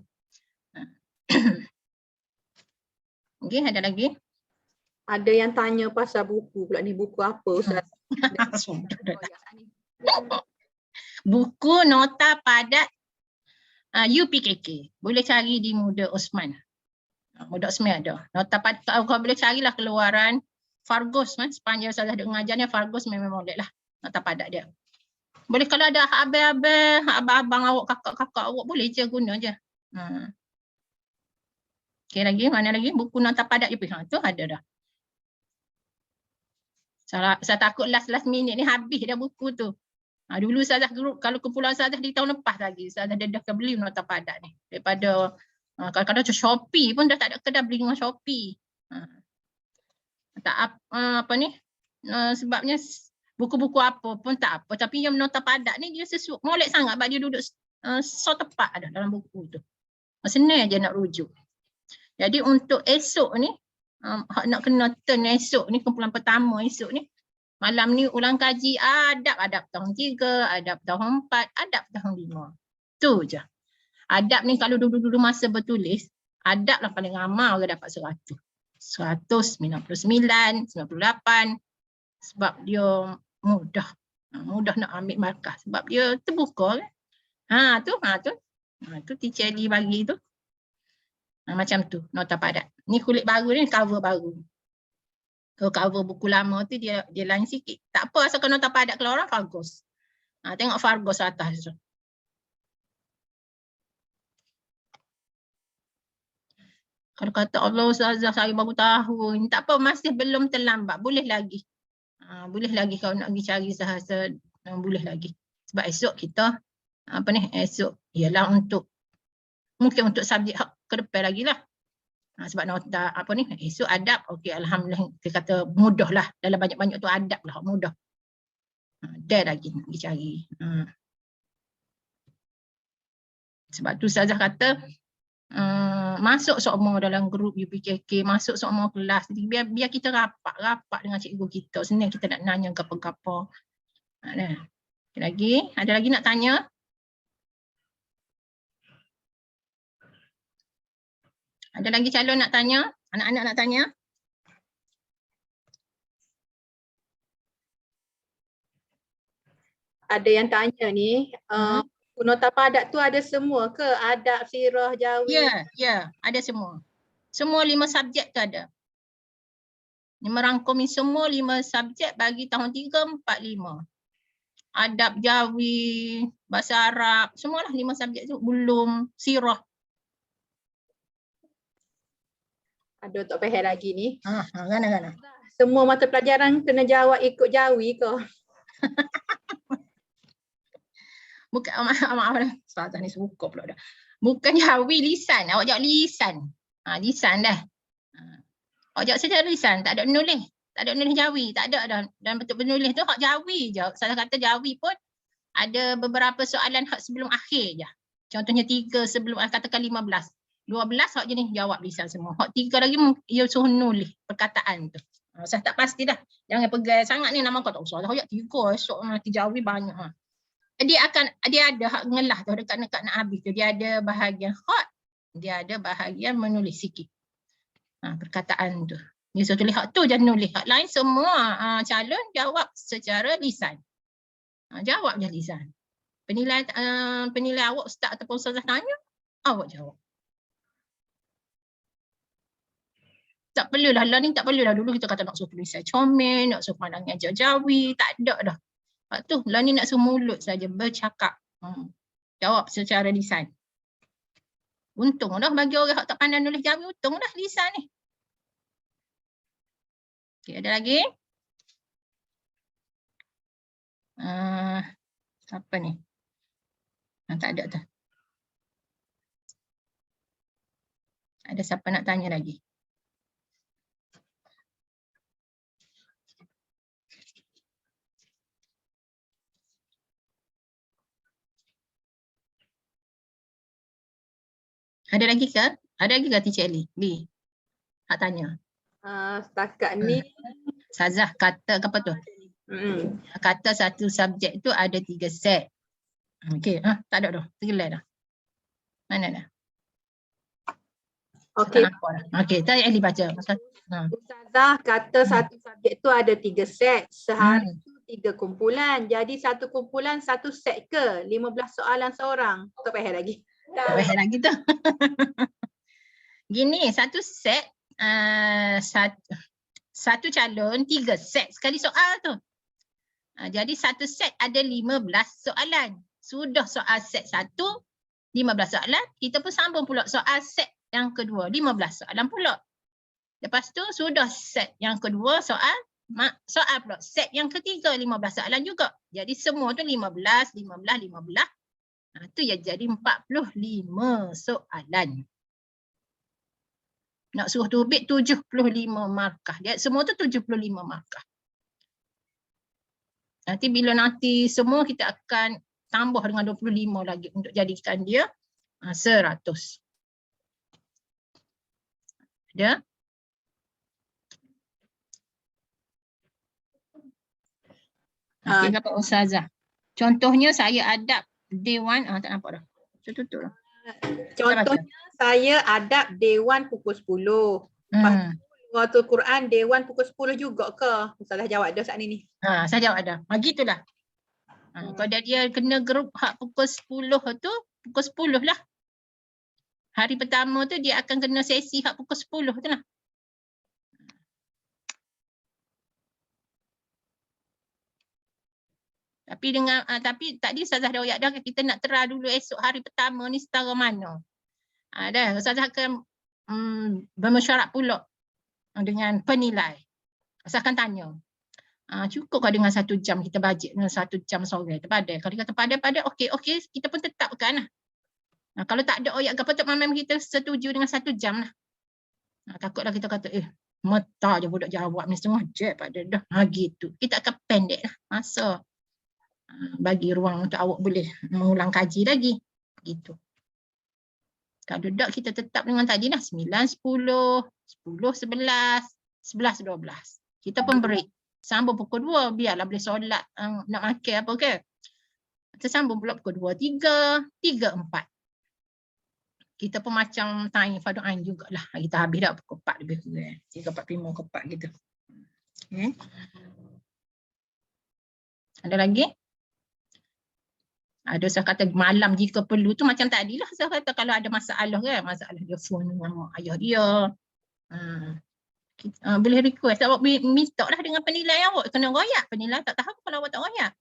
Okay, ada lagi? Ada yang tanya pasal buku pula ni. Buku apa Ustaz? Buku nota padat UPKK. Boleh cari di Muda Osman. Muda Osman ada. Nota padat, kau boleh carilah keluaran Fargus. Sepanjang saya ada mengajarnya Fargus memang boleh lah. Nota padat dia. Boleh kalau ada abang-abang awak, kakak-kakak awak, boleh je guna je. Okay, lagi mana lagi? Buku nota padat UPKK. Tu ada dah. Saya takut last minute ni habis dah buku tu. Dulu saya kalau kumpulan saya di tahun lepas lagi, saya dah beli nota padat ni. Daripada kadang-kadang Shopee pun dah tak ada kedai beli dengan Shopee. Apa ni? Sebabnya buku-buku apa pun tak apa. Tapi yang nota padat ni dia molek sangat sebab dia duduk so tepat ada dalam buku tu. Senang je nak rujuk. Jadi untuk esok ni, nak kena turn esok ni, kumpulan pertama esok ni, malam ni ulang kaji adab tahun 3, adab tahun 4, adab tahun 5. Tu je. Adab ni kalau dulu-dulu masa bertulis, adab lah paling ramai orang dapat 100. 199, 98 sebab dia mudah nak ambil markah sebab dia terbuka kan. Tu teacher Ali bagi tu. Macam tu nota padat. Ni kulit baru ni, cover baru. Kalau cover buku lama tu dia lain sikit. Tak apa asalkan nota padat kalau orang Fargos. Tengok Fargos atas tu. Kalau kata Allah Ustazah saya baru tahu, tak apa masih belum terlambat, boleh lagi. Boleh lagi kalau nak pergi cari sahasa, boleh lagi. Sebab esok kita esok ialah mungkin untuk subjek ke depan lagi lah. Sebab nota esok adab, okey alhamdulillah kita kata mudah lah. Dalam banyak-banyak tu adab lah, mudah. Dah lagi nak pergi cari. Sebab tu Ustazah kata masuk semua dalam grup UPKK, masuk semua kelas. Jadi biar kita rapat dengan cikgu kita. Senang kita nak nanya apa-apa. Ada lagi nak tanya? Ada lagi calon nak tanya? Anak-anak nak tanya? Ada yang tanya ni, nota padat tu ada semua ke? Adab, sirah, jawi? Ya, ada semua. Semua 5 subjek tu ada. Ini merangkumi semua 5 subjek bagi tahun 3, 4, 5. Adab, jawi, bahasa Arab, semualah 5 subjek tu. Ulum, sirah. Ada tak payah lagi ni. Gana. Semua mata pelajaran kena jawab ikut jawi ke? Bukan, maaf dah. Ustazah ni suka pula dah. Bukan jawi, lisan. Awak jawab lisan. Lisan dah. Awak jawab secara lisan, tak ada menulis. Tak ada menulis jawi, tak ada dah. Dan bentuk menulis tu hak jawi je. Saya kata jawi pun ada beberapa soalan hak sebelum akhir je. Contohnya 3 sebelum katakan 15. 12 hak jenis jawab lisan semua. Hak 3 lagi ia suruh nulis perkataan tu. Saya tak pasti dah. Jangan pegang sangat ni nama kau tak usah. Hak 3 esok nanti jawi banyak. Dia ada hak ngelah tu dekat nak habis tu. Dia ada bahagian hak, dia ada bahagian menulis sikit. Perkataan tu. Dia suruh tulis hak tu je nulis. Hak lain semua calon jawab secara lisan. Jawab je lisan. Penilai awak ustaz ataupun ustazah tanya, awak jawab. Tak perlulah, lah ni tak perlulah. Dulu kita kata nak suruh tulisan comel, nak suruh pandangnya jawi, tak ada dah. Lepas tu, lah ni nak suruh mulut saja bercakap. Jawab secara lisan. Untung dah bagi orang yang tak pandai nulis jawi, untung dah lisan ni. Okey, ada lagi? Apa ni? Tak ada tu. Ada siapa nak tanya lagi? Ada lagi ke? Ada lagi ke Teacher Ali? B. Nak tanya. Setakat ni. Ustazah kata apa tu? Kata satu subjek tu ada 3 set. Okey, tak ada dah. Tergelai dah. Mana dah? Okey. Okey, Teacher Ali baca. Ustazah kata satu subjek tu ada 3 set. Sehari tu 3 kumpulan. Jadi satu kumpulan 1 set ke? 15 soalan seorang. Tak payah lagi. Tak payah lagi tu. Gini, satu set, satu calon 3 set sekali soal tu. Jadi satu set ada 15 soalan. Sudah soal set 1, 15 soalan. Kita pun sambung pula soal set yang kedua, 15 soalan pula. Lepas tu sudah set yang kedua soal soal pula. Set yang ketiga 15 soalan juga. Jadi semua tu 15, 15, 15. Tu yang jadi 45 soalan. Nak suruh terbit 75 markah. Dia semua tu 75 markah. Nanti bila nanti semua kita akan tambah dengan 25 lagi untuk jadikan dia 100. Ada? Okey, dapat Ustazah. Contohnya saya adab day 1, tak nampak dah. Tutup lah. Contohnya saya adab day 1 pukul 10. Waktu Quran day 1 pukul 10 juga ke? Ustazah jawab dah saat ni. Saya jawab dah. Gitulah. Kalau dia kena grup hak pukul 10 tu, pukul 10 lah. Hari pertama tu dia akan kena sesi hak pukul 10 tu lah. Tapi tadi Ustazah dah dah kita nak tera dulu esok hari pertama ni setara mana. Dah Ustazah akan bermesyuarat pula dengan penilai. Ustazah akan tanya. Cukup kau dengan 1 jam kita bajet dengan 1 jam sore terpadai. Kalau dia kata padai-padai, okey, kita pun tetapkan lah. Kalau tak ada ayat apa tak memang kita setuju dengan 1 jam lah. Takutlah kita kata, mata je budak jawab ni setengah jam pada dah. Gitu. Kita akan pendek lah masa. Bagi ruang untuk awak boleh mengulang kaji lagi. Gitu. Kalau tak kita tetap dengan tadi lah 9, 10, 10, 11, 11, 12. Kita pun break. Sambung pukul 2 biarlah boleh solat nak makan apa ke. Kita sambung pula pukul 2, 3, 3, 4. Kita pun macam time Fadu Ain jugalah. Kita habis dah pukul 4 lebih kurang. 3, 4, 5 ke 4 gitu. Okay. Ada lagi? Ada saya kata malam jika perlu tu macam tadilah saya kata kalau ada masalah kan. Masalah dia phone dengan ayah dia. Boleh request awak minta lah dengan penilai awak kena royak. Penilai tak tahu kalau awak tak royak.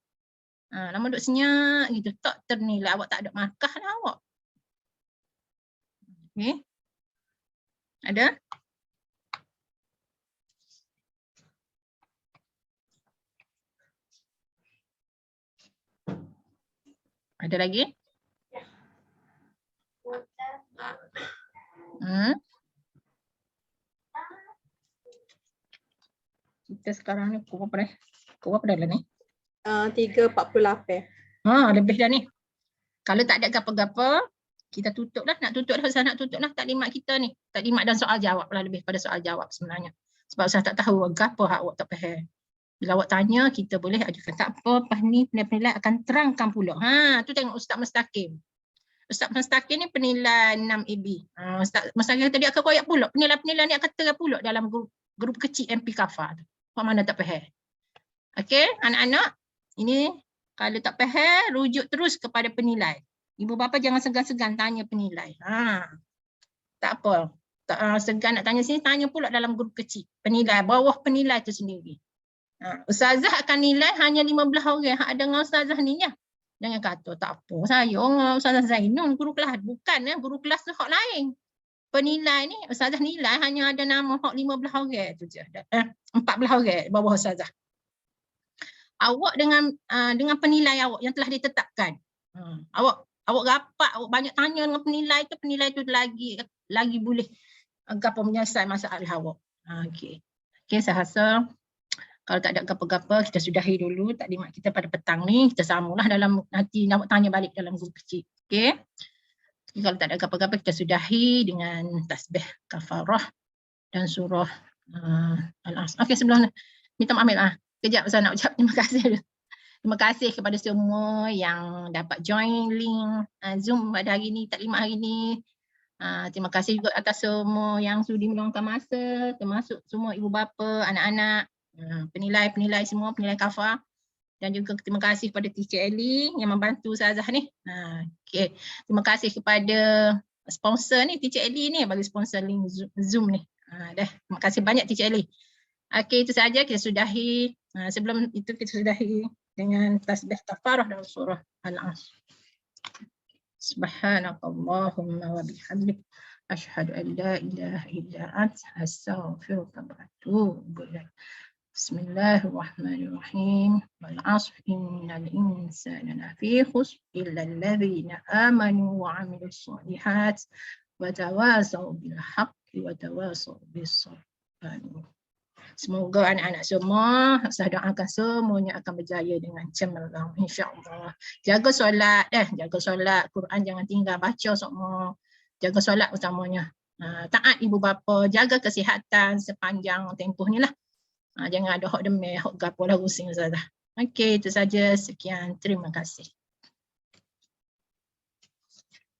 Lama duduk senyap gitu tak ternilai awak tak ada markah lah awak. Okey. Ada? Ada lagi? Kita sekarang ni pukul berapa dah? Pukul berapa dah lah ni? 3.48. Lebih dah ni. Kalau tak ada gapa-gapa, kita tutup lah. Nak tutup dah. Saya nak tutup lah taklimat kita ni. Taklimat dan soal jawab lah lebih pada soal jawab sebenarnya. Sebab saya tak tahu apa hak awak tak faham. Bila awak tanya, kita boleh ajukan tak apa. Lepas ni penilai akan terangkan pula. Tu tengok Ustaz Mustaqim. Ustaz Mustaqim ni penilai 6 AB. Ustaz Mustaqim tadi akan koyak pula. Penilai-penilai ni akan terang pula dalam grup kecil MP Kafa tu. Apa mana tak faham. Okey, anak-anak. Ini kalau tak faham, rujuk terus kepada penilai. Ibu bapa jangan segan-segan tanya penilai. Tak apa. Tak segan nak tanya sini, tanya pula dalam grup kecil. Penilai, bawah penilai tu sendiri. Ustazah akan nilai hanya 15 orang. Hak ada dengan Ustazah ni ya. Jangan kata tak apa. Saya Ustazah Zainun guru kelas. Bukan guru kelas tu hak lain. Penilai ni Ustazah nilai hanya ada nama hak 15 orang tu je. 14 orang bawah Ustazah. Awak dengan penilai awak yang telah ditetapkan. Awak rapat, awak banyak tanya dengan penilai tu lagi boleh gapo menyelesaikan masalah awak. Okey. Okey, saya rasa kalau tak ada gapa-gapa kita sudahi dulu taklimat kita pada petang ni. Kita sambunglah dalam nanti awak tanya balik dalam grup kecil. Okey. Kalau tak ada gapa-gapa kita sudahi dengan tasbih kafarah dan surah Al-Asr. Okey, sebelum minta maaf kejap saya nak ucap terima kasih dulu. Terima kasih kepada semua yang dapat join link Zoom pada hari ni, taklimat hari ni. Terima kasih juga atas semua yang sudi meluangkan masa, termasuk semua ibu bapa, anak-anak, penilai semua, penilai Kafa. Dan juga terima kasih kepada Teacher Ellie yang membantu Ustazah ni. Okay. Terima kasih kepada sponsor ni, Teacher Ellie ni bagi sponsor link Zoom ni. Terima kasih banyak Teacher Ellie. Okey, itu saja kita sudahi. Sebelum itu kita sudahi dengan tasbih kafarah dan surah Al-Asr. Subhanakallahumma wa bihamdik asyhadu an la ilaha illa anta astaghfiruka wa atubu ilaik. Bismillahirrahmanirrahim. Wal 'ashr innal insana lafi khusr illa alladhina amanu wa 'amilus shalihat wa tawasaw bil haqqi wa tawasaw bis sabr. Semoga anak-anak semua, saya doakan semuanya akan berjaya dengan cemerlang, insya-Allah. Jaga solat, jaga solat, Quran jangan tinggal baca semua. Jaga solat utamanya. Taat ibu bapa, jaga kesihatan sepanjang tempoh ni lah. Jangan ada hok demam, hok gapo lah pusing Ustazah. Okey, itu saja. Sekian. Terima kasih.